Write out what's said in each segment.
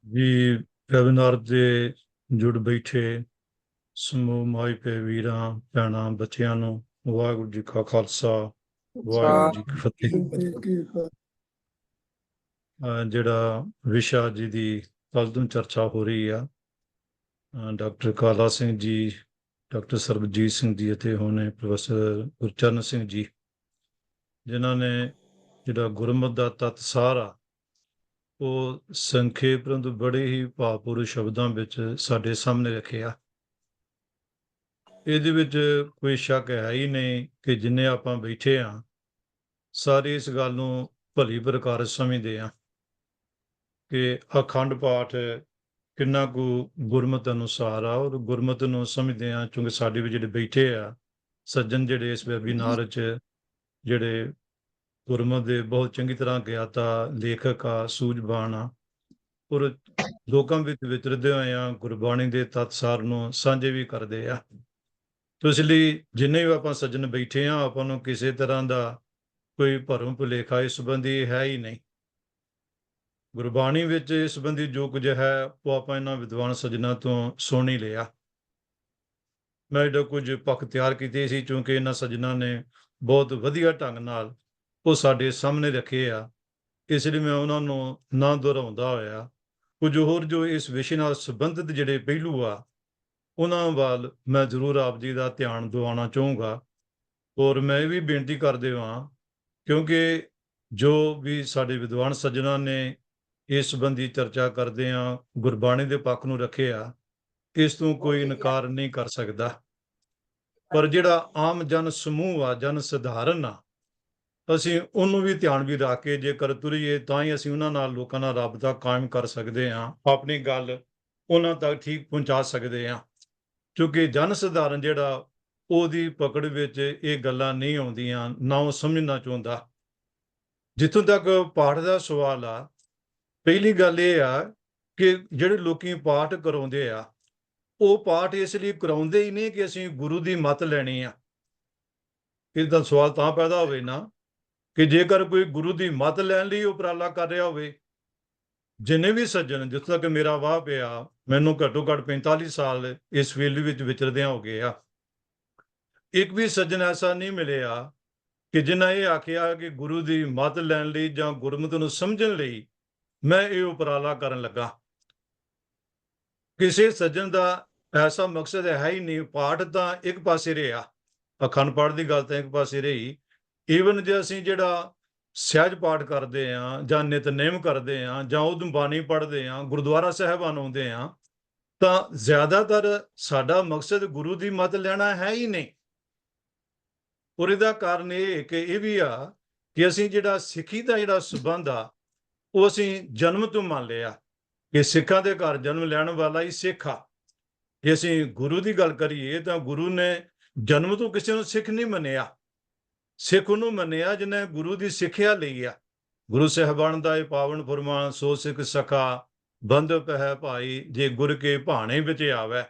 ਜੀ ਵੈਬਿਨਾਰ ਦੇ ਜੁੜ ਬੈਠੇ ਸਮੂਹ ਮਾਈ ਪੇ ਵੀਰਾਂ ਭੈਣਾਂ ਬੱਚਿਆਂ ਨੂੰ ਵਾਹਿਗੁਰੂ ਜੀ ਕਾ ਖਾਲਸਾ ਵਾਹਿਗੁਰੂ ਜੀ ਕੀ ਫਤਿਹ। ਜਿਹੜਾ ਵਿਸ਼ਾ ਜੀ ਦੀ ਕੱਲ ਤੋਂ ਚਰਚਾ ਹੋ ਰਹੀ ਆ, ਡਾਕਟਰ ਕਾਲਾ ਸਿੰਘ ਜੀ, ਡਾਕਟਰ ਸਰਬਜੀਤ ਸਿੰਘ ਜੀ ਅਤੇ ਹੁਣ ਪ੍ਰੋਫੈਸਰ ਗੁਰਚਰਨ ਸਿੰਘ ਜੀ, ਜਿਨ੍ਹਾਂ ਨੇ ਜਿਹੜਾ ਗੁਰਮਤਿ ਦਾ ਤੱਤ ਸਾਰ ਆ ਉਹ ਸੰਖੇਪ ਪਰੰਤੂ ਬੜੇ ਹੀ ਭਾਵਪੂਰਕ ਸ਼ਬਦਾਂ ਵਿੱਚ ਸਾਡੇ ਸਾਹਮਣੇ ਰੱਖਿਆ। ਇਹਦੇ ਵਿੱਚ ਕੋਈ ਸ਼ੱਕ ਹੈ ਹੀ ਨਹੀਂ ਕਿ ਜਿੰਨੇ ਆਪਾਂ ਬੈਠੇ ਹਾਂ ਸਾਰੇ ਇਸ ਗੱਲ ਨੂੰ ਭਲੀ ਪ੍ਰਕਾਰ ਸਮਝਦੇ ਹਾਂ ਕਿ ਅਖੰਡ ਪਾਠ ਕਿੰਨਾ ਕੁ ਗੁਰਮਤਿ ਅਨੁਸਾਰ ਆ ਔਰ ਗੁਰਮਤਿ ਨੂੰ ਸਮਝਦੇ ਹਾਂ, ਕਿਉਂਕਿ ਸਾਡੇ ਵੀ ਜਿਹੜੇ ਬੈਠੇ ਆ ਸੱਜਣ ਜਿਹੜੇ ਇਸ ਵੈਬੀਨਾਰ 'ਚ ਜਿਹੜੇ ਗੁਰਮਤਿ ਦੇ ਬਹੁਤ ਚੰਗੀ ਤਰ੍ਹਾਂ ਗਿਆਤਾ ਲੇਖਕ ਆ, ਸੂਝਵਾਨ ਆ ਔਰ ਲੋਕਾਂ ਵਿੱਚ ਵਿਚਰਦੇ ਹੋਏ ਆ ਗੁਰਬਾਣੀ ਦੇ ਤੱਤਸਾਰ ਨੂੰ ਸਾਂਝੇ ਵੀ ਕਰਦੇ ਆ। ਤੋ ਇਸ ਲਈ ਜਿੰਨੇ ਵੀ ਆਪਾਂ ਸੱਜਣ ਬੈਠੇ ਆ ਆਪਾਂ ਨੂੰ ਕਿਸੇ ਤਰ੍ਹਾਂ ਦਾ ਕੋਈ ਭਰਮ ਭੁਲੇਖਾ ਇਸ ਸੰਬੰਧੀ ਹੈ ਹੀ ਨਹੀਂ। ਗੁਰਬਾਣੀ ਵਿੱਚ ਇਸ ਸੰਬੰਧੀ ਜੋ ਕੁਝ ਹੈ ਉਹ ਆਪਾਂ ਇਹਨਾਂ ਵਿਦਵਾਨ ਸੱਜਣਾ ਤੋਂ ਸੁਣ ਹੀ ਲਿਆ। ਮੈਂ ਜਿਹੜਾ ਕੁਝ ਪੱਖ ਤਿਆਰ ਕੀਤੇ ਸੀ ਕਿਉਂਕਿ ਇਹਨਾਂ ਸੱਜਣਾ ਨੇ ਬਹੁਤ ਵਧੀਆ ਢੰਗ ਨਾਲ ਉਹ ਸਾਡੇ ਸਾਹਮਣੇ ਰੱਖੇ ਆ, ਇਸ ਲਈ ਮੈਂ ਉਹਨਾਂ ਨੂੰ ਨਾ ਦੁਹਰਾਉਂਦਾ ਹੋਇਆ ਕੁਝ ਹੋਰ ਜੋ ਇਸ ਵਿਸ਼ੇ ਨਾਲ ਸੰਬੰਧਿਤ ਜਿਹੜੇ ਪਹਿਲੂ ਆ ਉਹਨਾਂ ਵੱਲ ਮੈਂ ਜ਼ਰੂਰ ਆਪ ਜੀ ਦਾ ਧਿਆਨ ਦਿਵਾਉਣਾ ਚਾਹੂੰਗਾ। ਔਰ ਮੈਂ ਇਹ ਵੀ ਬੇਨਤੀ ਕਰਦੇ ਹਾਂ ਕਿਉਂਕਿ ਜੋ ਵੀ ਸਾਡੇ ਵਿਦਵਾਨ ਸੱਜਣਾ ਨੇ ਇਸ ਸੰਬੰਧੀ ਚਰਚਾ ਕਰਦੇ ਆ ਗੁਰਬਾਣੀ ਦੇ ਪੱਖ ਨੂੰ ਰੱਖਿਆ, ਇਸ ਤੋਂ ਕੋਈ ਇਨਕਾਰ ਨਹੀਂ ਕਰ ਸਕਦਾ। ਪਰ ਜਿਹੜਾ ਆਮ ਜਨ ਸਮੂਹ ਆ, ਜਨ ਸਧਾਰਨ ਆ, ਅਸੀਂ ਉਹਨੂੰ ਵੀ ਧਿਆਨ ਵੀ ਰੱਖ ਕੇ ਜੇਕਰ ਤੁਰੀਏ ਤਾਂ ਹੀ ਅਸੀਂ ਉਹਨਾਂ ਨਾਲ ਲੋਕਾਂ ਨਾਲ ਰਾਬਤਾ ਕਾਇਮ ਕਰ ਸਕਦੇ ਹਾਂ, ਆਪਣੀ ਗੱਲ ਉਹਨਾਂ ਤੱਕ ਠੀਕ ਪਹੁੰਚਾ ਸਕਦੇ ਹਾਂ। ਕਿਉਂਕਿ ਜਨ ਸਧਾਰਨ ਜਿਹੜਾ ਉਹਦੀ ਪਕੜ ਵਿੱਚ ਇਹ ਗੱਲਾਂ ਨਹੀਂ ਆਉਂਦੀਆਂ, ਨਾ ਉਹ ਸਮਝਣਾ ਚਾਹੁੰਦਾ। ਜਿੱਥੋਂ ਤੱਕ ਪਾਠ ਦਾ ਸਵਾਲ ਆ, ਪਹਿਲੀ ਗੱਲ ਇਹ ਆ ਕਿ ਜਿਹੜੇ ਲੋਕੀ ਪਾਠ ਕਰਾਉਂਦੇ ਆ ਉਹ ਪਾਠ ਇਸ ਲਈ ਕਰਾਉਂਦੇ ਹੀ ਨਹੀਂ ਕਿ ਅਸੀਂ ਗੁਰੂ ਦੀ ਮੱਤ ਲੈਣੀ ਆ। ਇਹਦਾ ਸਵਾਲ ਤਾਂ ਪੈਦਾ ਹੋਵੇ ਨਾ ਕਿ ਜੇਕਰ ਕੋਈ ਗੁਰੂ ਦੀ ਮੱਤ ਲੈਣ ਲਈ ਉਪਰਾਲਾ ਕਰ ਰਿਹਾ ਹੋਵੇ। ਜਿੰਨੇ ਵੀ ਸੱਜਣ, ਜਿੱਥੋਂ ਤੱਕ ਮੇਰਾ ਵਾਹ ਪਿਆ, ਮੈਨੂੰ ਘੱਟੋ ਘੱਟ 45 ਸਾਲ ਇਸ ਫੀਲਡ ਵਿੱਚ ਵਿਚਰਦਿਆਂ ਹੋ ਗਏ ਆ, ਇੱਕ ਵੀ ਸੱਜਣ ਐਸਾ ਨਹੀਂ ਮਿਲਿਆ ਕਿ ਜਿਨ੍ਹਾਂ ਇਹ ਆਖਿਆ ਕਿ ਗੁਰੂ ਦੀ ਮੱਤ ਲੈਣ ਲਈ ਜਾਂ ਗੁਰਮਤਿ ਨੂੰ ਸਮਝਣ ਲਈ ਮੈਂ ਇਹ ਉਪਰਾਲਾ ਕਰਨ ਲੱਗਾ। ਕਿਸੇ ਸੱਜਣ ਦਾ ਐਸਾ ਮਕਸਦ ਹੈ ਹੀ ਨਹੀਂ। ਪਾਠ ਤਾਂ ਇੱਕ ਪਾਸੇ ਰਿਹਾ, ਅਖੰਡ ਪਾਠ ਦੀ ਗੱਲ ਤਾਂ ਇੱਕ ਪਾਸੇ ਰਹੀ। ਈਵਨ ਜੇ ਅਸੀਂ ਜਿਹੜਾ ਸਹਿਜ ਪਾਠ ਕਰਦੇ ਹਾਂ ਜਾਂ ਨਿਤਨੇਮ ਕਰਦੇ ਹਾਂ ਜਾਂ ਉਦੋਂ ਬਾਣੀ ਪੜ੍ਹਦੇ ਹਾਂ, ਗੁਰਦੁਆਰਾ ਸਾਹਿਬਾਨ ਆਉਂਦੇ ਹਾਂ, ਤਾਂ ਜ਼ਿਆਦਾਤਰ ਸਾਡਾ ਮਕਸਦ ਗੁਰੂ ਦੀ ਮੱਤ ਲੈਣਾ ਹੈ ਹੀ ਨਹੀਂ। ਔਰ ਇਹਦਾ ਕਾਰਨ ਇਹ ਕਿ ਇਹ ਵੀ ਆ ਕਿ ਅਸੀਂ ਜਿਹੜਾ ਸਿੱਖੀ ਦਾ ਜਿਹੜਾ ਸੰਬੰਧ ਆ ਉਹ ਅਸੀਂ ਜਨਮ ਤੋਂ ਮੰਨ ਲਿਆ ਕਿ ਸਿੱਖਾਂ ਦੇ ਘਰ ਜਨਮ ਲੈਣ ਵਾਲਾ ਹੀ ਸਿੱਖ ਆ। ਜੇ ਅਸੀਂ ਗੁਰੂ ਦੀ ਗੱਲ ਕਰੀਏ ਤਾਂ ਗੁਰੂ ਨੇ ਜਨਮ ਤੋਂ ਕਿਸੇ ਨੂੰ ਸਿੱਖ ਨਹੀਂ ਮੰਨਿਆ। ਸਿੱਖ ਉਹਨੂੰ ਮੰਨਿਆ ਜਿਹਨੇ ਗੁਰੂ ਦੀ ਸਿੱਖਿਆ ਲਈ ਆ। ਗੁਰੂ ਸਾਹਿਬਾਨ ਦਾ ਇਹ ਪਾਵਨ ਫੁਰਮਾਨ, ਸੋ ਸਿੱਖ ਸਖਾ ਬੰਧਪ ਹੈ ਭਾਈ, ਜੇ ਗੁਰ ਕੇ ਭਾਣੇ ਵਿੱਚ ਆਵੈ,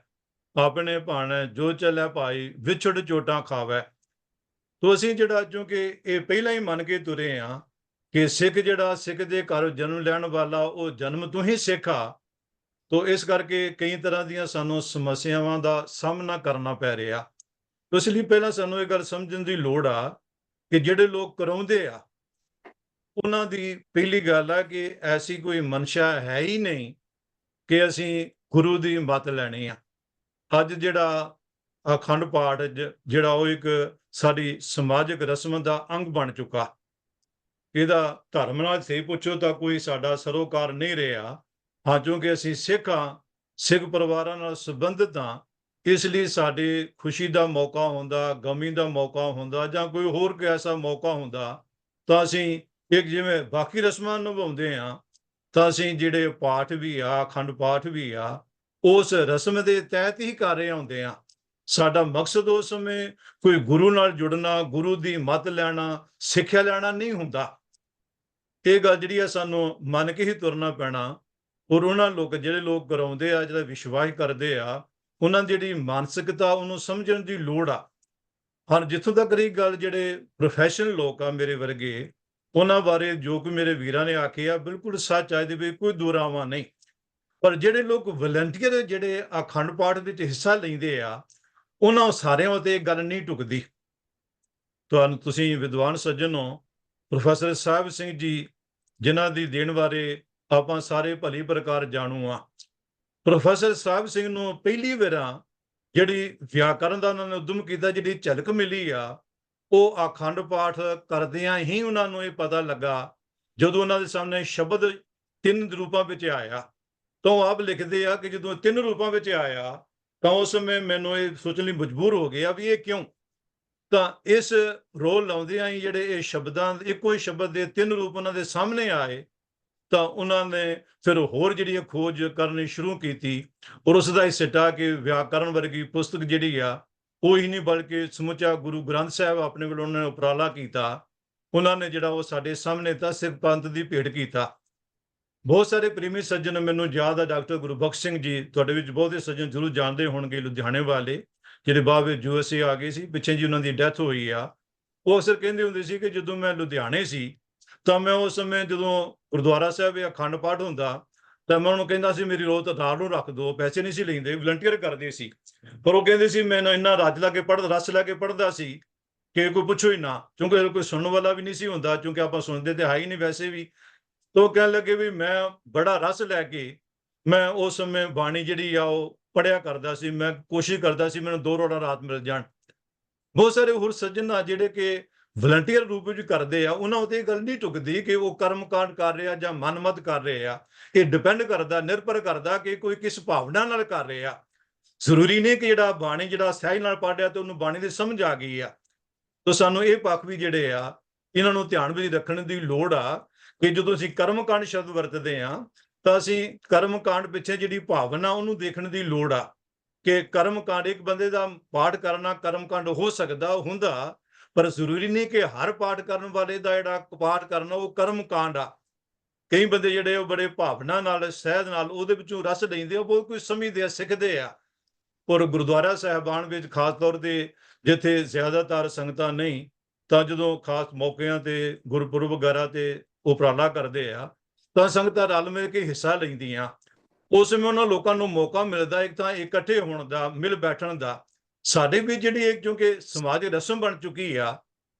ਆਪਣੇ ਭਾਣੇ ਜੋ ਚੱਲੇ ਭਾਈ, ਵਿਛੜ ਚੋਟਾਂ ਖਾਵੈ। ਤੋ ਅਸੀਂ ਜਿਹੜਾ ਕਿਉਂਕਿ ਇਹ ਪਹਿਲਾਂ ਹੀ ਮੰਨ ਕੇ ਤੁਰੇ ਆ ਕਿ ਸਿੱਖ ਜਿਹੜਾ ਸਿੱਖ ਦੇ ਘਰ ਜਨਮ ਲੈਣ ਵਾਲਾ ਉਹ ਜਨਮ ਤੋਂ ਹੀ ਸਿੱਖ ਆ। ਤੋ ਇਸ ਕਰਕੇ ਕਈ ਤਰ੍ਹਾਂ ਦੀਆਂ ਸਾਨੂੰ ਸਮੱਸਿਆਵਾਂ ਦਾ ਸਾਹਮਣਾ ਕਰਨਾ ਪੈ ਰਿਹਾ। ਇਸ ਲਈ ਪਹਿਲਾਂ ਸਾਨੂੰ ਇਹ ਗੱਲ ਸਮਝਣ ਦੀ ਲੋੜ ਆ ਕਿ ਜਿਹੜੇ ਲੋਕ ਕਰਾਉਂਦੇ ਆ ਉਹਨਾਂ ਦੀ ਪਹਿਲੀ ਗੱਲ ਆ ਕਿ ਐਸੀ ਕੋਈ ਮਨਸ਼ਾ ਹੈ ਹੀ ਨਹੀਂ ਕਿ ਅਸੀਂ ਗੁਰੂ ਦੀ ਮੱਤ ਲੈਣੀ ਆ। ਅੱਜ ਜਿਹੜਾ ਅਖੰਡ ਪਾਠ ਜਿਹੜਾ ਉਹ ਇੱਕ ਸਾਡੀ ਸਮਾਜਿਕ ਰਸਮ ਦਾ ਅੰਗ ਬਣ ਚੁੱਕਾ। ਇਹਦਾ ਧਰਮ ਨਾਲ ਸਹੀ ਪੁੱਛੋ ਤਾਂ ਕੋਈ ਸਾਡਾ ਸਰੋਕਾਰ ਨਹੀਂ ਰਿਹਾ। ਹਾਂ, ਕਿਉਂਕਿ ਅਸੀਂ ਸਿੱਖ ਹਾਂ, ਸਿੱਖ ਪਰਿਵਾਰਾਂ ਨਾਲ ਸੰਬੰਧਿਤ ਹਾਂ, ਇਸ ਲਈ ਸਾਡੇ ਖੁਸ਼ੀ ਦਾ ਮੌਕਾ ਹੁੰਦਾ, ਗਮੀ ਦਾ ਮੌਕਾ ਹੁੰਦਾ ਜਾਂ ਕੋਈ ਹੋਰ ਕੋਈ ਐਸਾ ਮੌਕਾ ਹੁੰਦਾ ਤਾਂ ਅਸੀਂ ਇੱਕ ਜਿਵੇਂ ਬਾਕੀ ਰਸਮਾਂ ਨਿਭਾਉਂਦੇ ਹਾਂ ਤਾਂ ਅਸੀਂ ਜਿਹੜੇ ਪਾਠ ਵੀ ਆ, ਅਖੰਡ ਪਾਠ ਵੀ ਆ, ਉਸ ਰਸਮ ਦੇ ਤਹਿਤ ਹੀ ਕਰ ਰਹੇ ਹੁੰਦੇ ਆ। ਸਾਡਾ ਮਕਸਦ ਉਸ ਸਮੇਂ ਕੋਈ ਗੁਰੂ ਨਾਲ ਜੁੜਨਾ, ਗੁਰੂ ਦੀ ਮੱਤ ਲੈਣਾ, ਸਿੱਖਿਆ ਲੈਣਾ ਨਹੀਂ ਹੁੰਦਾ। ਇਹ ਗੱਲ ਜਿਹੜੀ ਆ ਸਾਨੂੰ ਮੰਨ ਕੇ ਹੀ ਤੁਰਨਾ ਪੈਣਾ। ਔਰ ਉਹਨਾਂ ਲੋਕ ਜਿਹੜੇ ਲੋਕ ਕਰਾਉਂਦੇ ਆ, ਜਿਹੜਾ ਵਿਸ਼ਵਾਸ ਕਰਦੇ ਆ, ਉਹਨਾਂ ਦੀ ਜਿਹੜੀ ਮਾਨਸਿਕਤਾ ਉਹਨੂੰ ਸਮਝਣ ਦੀ ਲੋੜ ਆ। ਹਾਂ, ਜਿੱਥੋਂ ਤੱਕ ਰਹੀ ਗੱਲ ਜਿਹੜੇ ਪ੍ਰੋਫੈਸ਼ਨਲ ਲੋਕ ਆ ਮੇਰੇ ਵਰਗੇ, ਉਹਨਾਂ ਬਾਰੇ ਜੋ ਕਿ ਮੇਰੇ ਵੀਰਾਂ ਨੇ ਆਖਿਆ ਬਿਲਕੁਲ ਸੱਚ ਆ, ਇਹਦੇ ਵਿੱਚ ਕੋਈ ਦੁਰਾਵਾ ਨਹੀਂ। ਪਰ ਜਿਹੜੇ ਲੋਕ ਵਲੰਟੀਅਰ ਜਿਹੜੇ ਅਖੰਡ ਪਾਠ ਵਿੱਚ ਹਿੱਸਾ ਲੈਂਦੇ ਆ, ਉਹਨਾਂ ਸਾਰਿਆਂ ਉੱਤੇ ਇਹ ਗੱਲ ਨਹੀਂ ਢੁਕਦੀ। ਤੁਸੀਂ ਵਿਦਵਾਨ ਸੱਜਣ ਹੋ, ਪ੍ਰੋਫੈਸਰ ਸਾਹਿਬ ਸਿੰਘ ਜੀ, ਜਿਨ੍ਹਾਂ ਦੀ ਦੇਣ ਬਾਰੇ ਆਪਾਂ ਸਾਰੇ ਭਲੀ ਪ੍ਰਕਾਰ ਜਾਣੂ ਆ। ਪ੍ਰੋਫੈਸਰ ਸਾਹਿਬ ਸਿੰਘ ਨੂੰ ਪਹਿਲੀ ਵਾਰ ਜਿਹੜੀ ਵਿਆਕਰਨ ਦਾ ਉਹਨਾਂ ਨੇ ਉਦਮ ਕੀਤਾ, ਜਿਹੜੀ ਝਲਕ ਮਿਲੀ ਆ, ਉਹ ਅਖੰਡ ਪਾਠ ਕਰਦਿਆਂ ਹੀ ਉਹਨਾਂ ਨੂੰ ਇਹ ਪਤਾ ਲੱਗਾ, ਜਦੋਂ ਉਹਨਾਂ ਦੇ ਸਾਹਮਣੇ ਸ਼ਬਦ 3 ਰੂਪਾਂ ਵਿੱਚ ਆਇਆ। ਤਾਂ ਉਹ ਆਪ ਲਿਖਦੇ ਆ ਕਿ ਜਦੋਂ 3 ਰੂਪਾਂ ਵਿੱਚ ਆਇਆ, ਤਾਂ ਉਸ ਸਮੇਂ ਮੈਨੂੰ ਇਹ ਸੋਚਣ ਲਈ ਮਜਬੂਰ ਹੋ ਗਿਆ ਵੀ ਇਹ ਕਿਉਂ। ਤਾਂ ਇਸ ਰੋਲ ਲਾਉਂਦਿਆਂ ਹੀ ਜਿਹੜੇ ਇਹ ਸ਼ਬਦਾਂ ਇੱਕੋ ਹੀ ਸ਼ਬਦ ਦੇ 3 ਰੂਪ ਉਹਨਾਂ ਦੇ ਸਾਹਮਣੇ ਆਏ, ਤਾਂ ਉਹਨਾਂ ਨੇ ਫਿਰ ਹੋਰ ਜਿਹੜੀ ਖੋਜ ਕਰਨੀ ਸ਼ੁਰੂ ਕੀਤੀ। ਔਰ ਉਸ ਦਾ ਹੀ ਸਿੱਟਾ ਕਿ ਵਿਆਕਰਨ ਵਰਗੀ ਪੁਸਤਕ ਜਿਹੜੀ ਆ, ਉਹ ਹੀ ਨਹੀਂ ਬਲਕਿ ਸਮੁੱਚਾ ਗੁਰੂ ਗ੍ਰੰਥ ਸਾਹਿਬ ਆਪਣੇ ਵੱਲੋਂ ਉਹਨਾਂ ਨੇ ਉਪਰਾਲਾ ਕੀਤਾ। ਉਹਨਾਂ ਨੇ ਜਿਹੜਾ ਉਹ ਸਾਡੇ ਸਾਹਮਣੇ ਤਾਂ ਸਿੱਖ ਪੰਥ ਦੀ ਭੇਟ ਕੀਤਾ। ਬਹੁਤ ਸਾਰੇ ਪ੍ਰੇਮੀ ਸੱਜਣ ਮੈਨੂੰ ਯਾਦ ਆ, ਡਾਕਟਰ ਗੁਰਬਖਸ਼ ਸਿੰਘ ਜੀ, ਤੁਹਾਡੇ ਵਿੱਚ ਬਹੁਤੇ ਸੱਜਣ ਜ਼ਰੂਰ ਜਾਣਦੇ ਹੋਣਗੇ, ਲੁਧਿਆਣੇ ਵਾਲੇ, ਜਿਹੜੇ ਬਾਅਦ ਵਿੱਚ USA ਆ ਗਏ ਸੀ, ਪਿੱਛੇ ਜੀ ਉਹਨਾਂ ਦੀ ਡੈਥ ਹੋਈ ਆ। ਉਹ ਅਕਸਰ ਕਹਿੰਦੇ ਹੁੰਦੇ ਸੀ ਕਿ ਜਦੋਂ ਮੈਂ ਲੁਧਿਆਣੇ ਸੀ, ਤਾਂ ਮੈਂ ਉਸ ਸਮੇਂ ਜਦੋਂ ਗੁਰਦੁਆਰਾ ਸਾਹਿਬ ਇਹ ਅਖੰਡ ਪਾਠ ਹੁੰਦਾ, ਤਾਂ ਮੈਂ ਉਹਨੂੰ ਕਹਿੰਦਾ ਸੀ ਮੇਰੀ ਰੋਜ਼ ਤਾਦਾਰ ਨੂੰ ਰੱਖ ਦਿਓ। ਪੈਸੇ ਨਹੀਂ ਸੀ ਲੈਂਦੇ, ਵਲੰਟੀਅਰ ਕਰਦੇ ਸੀ। ਪਰ ਉਹ ਕਹਿੰਦੇ ਸੀ ਮੈਨੂੰ ਇੰਨਾ ਰਸ ਲਾ ਕੇ ਪੜ੍ਹਦਾ ਸੀ ਕਿ ਕੋਈ ਪੁੱਛੋ ਹੀ ਨਾ, ਕਿਉਂਕਿ ਕੋਈ ਸੁਣਨ ਵਾਲਾ ਵੀ ਨਹੀਂ ਸੀ ਹੁੰਦਾ, ਕਿਉਂਕਿ ਆਪਾਂ ਸੁਣਦੇ ਤੇ ਹੈ ਹੀ ਨਹੀਂ ਵੈਸੇ ਵੀ। ਤਾਂ ਉਹ ਕਹਿਣ ਲੱਗੇ ਵੀ ਮੈਂ ਬੜਾ ਰਸ ਲੈ ਕੇ ਮੈਂ ਉਸ ਸਮੇਂ ਬਾਣੀ ਜਿਹੜੀ ਆ ਉਹ ਪੜ੍ਹਿਆ ਕਰਦਾ ਸੀ। ਮੈਂ ਕੋਸ਼ਿਸ਼ ਕਰਦਾ ਸੀ ਮੈਨੂੰ 2 ਰੋੜਾ ਰਾਤ ਮਿਲ ਜਾਣ। ਬਹੁਤ ਸਾਰੇ ਹੋਰ ਸੱਜਣ ਆ ਜਿਹੜੇ ਕਿ ਵਲੰਟੀਅਰ ਰੂਪ ਵਿੱਚ ਕਰਦੇ ਆ, ਉਹਨਾਂ ਉੱਤੇ ਇਹ ਗੱਲ ਨਹੀਂ ਢੁਕਦੀ ਕਿ ਉਹ ਕਰਮਕਾਂਡ ਕਰ ਰਹੇ ਆ ਜਾਂ ਮਨਮਤ ਕਰ ਰਹੇ ਆ। ਇਹ ਡਿਪੈਂਡ ਕਰਦਾ, ਨਿਰਭਰ ਕਰਦਾ ਕਿ ਕੋਈ ਕਿਸ ਭਾਵਨਾ ਨਾਲ ਕਰ ਰਹੇ ਆ। ਜ਼ਰੂਰੀ ਨਹੀਂ ਕਿ ਜਿਹੜਾ ਬਾਣੀ ਜਿਹੜਾ ਸਹਿਜ ਨਾਲ ਪੜ੍ਹਿਆ ਤੇ ਉਹਨੂੰ ਬਾਣੀ ਦੀ ਸਮਝ ਆ ਗਈ ਆ। ਤਾਂ ਸਾਨੂੰ ਇਹ ਪੱਖ ਵੀ ਜਿਹੜੇ ਆ, ਇਹਨਾਂ ਨੂੰ ਧਿਆਨ ਵਿੱਚ ਰੱਖਣ ਦੀ ਲੋੜ ਆ ਕਿ ਜਦੋਂ ਅਸੀਂ ਕਰਮਕਾਂਡ ਸ਼ਬਦ ਵਰਤਦੇ ਆ, ਤਾਂ ਅਸੀਂ ਕਰਮਕਾਂਡ ਪਿੱਛੇ ਜਿਹੜੀ ਭਾਵਨਾ ਉਹਨੂੰ ਦੇਖਣ ਦੀ ਲੋੜ ਆ ਕਿ ਕਰਮਕਾਂਡ ਇੱਕ ਬੰਦੇ ਦਾ ਪਾਠ ਕਰਨਾ ਕਰਮਕਾਂਡ ਹੋ ਸਕਦਾ, ਹੁੰਦਾ, ਪਰ ਜ਼ਰੂਰੀ ਨਹੀਂ ਕਿ ਹਰ ਪਾਠ ਕਰਨ ਵਾਲੇ ਦਾ ਜਿਹੜਾ ਪਾਠ ਕਰਨਾ ਉਹ ਕਰਮਕਾਂਡ ਆ। ਕਈ ਬੰਦੇ ਜਿਹੜੇ ਉਹ ਬੜੇ ਭਾਵਨਾ ਨਾਲ, ਸਹਿਜ ਨਾਲ ਉਹਦੇ ਵਿੱਚੋਂ ਰਸ ਲੈਂਦੇ ਆ, ਬਹੁਤ ਕੁਝ ਸਮਝਦੇ ਆ, ਸਿੱਖਦੇ ਆ। ਔਰ ਗੁਰਦੁਆਰਾ ਸਾਹਿਬਾਨ ਵਿੱਚ ਖਾਸ ਤੌਰ ਤੇ ਜਿੱਥੇ ਜ਼ਿਆਦਾਤਰ ਸੰਗਤਾਂ ਨਹੀਂ, ਤਾਂ ਜਦੋਂ ਖਾਸ ਮੌਕਿਆਂ ਤੇ ਗੁਰਪੁਰਬ ਵਗੈਰਾ ਤੇ ਉਪਰਾਲਾ ਕਰਦੇ ਆ, ਤਾਂ ਸੰਗਤਾਂ ਰਲ ਮਿਲ ਕੇ ਹਿੱਸਾ ਲੈਂਦੀਆਂ। ਉਸ ਸਮੇਂ ਉਹਨਾਂ ਲੋਕਾਂ ਨੂੰ ਮੌਕਾ ਮਿਲਦਾ ਇੱਕ ਤਾਂ ਇਕੱਠੇ ਹੋਣ ਦਾ, ਮਿਲ ਬੈਠਣ ਦਾ। ਸਾਡੇ ਵੀ ਜਿਹੜੀ ਇੱਕ ਕਿਉਂਕਿ ਸਮਾਜ ਰਸਮ ਬਣ ਚੁੱਕੀ ਆ,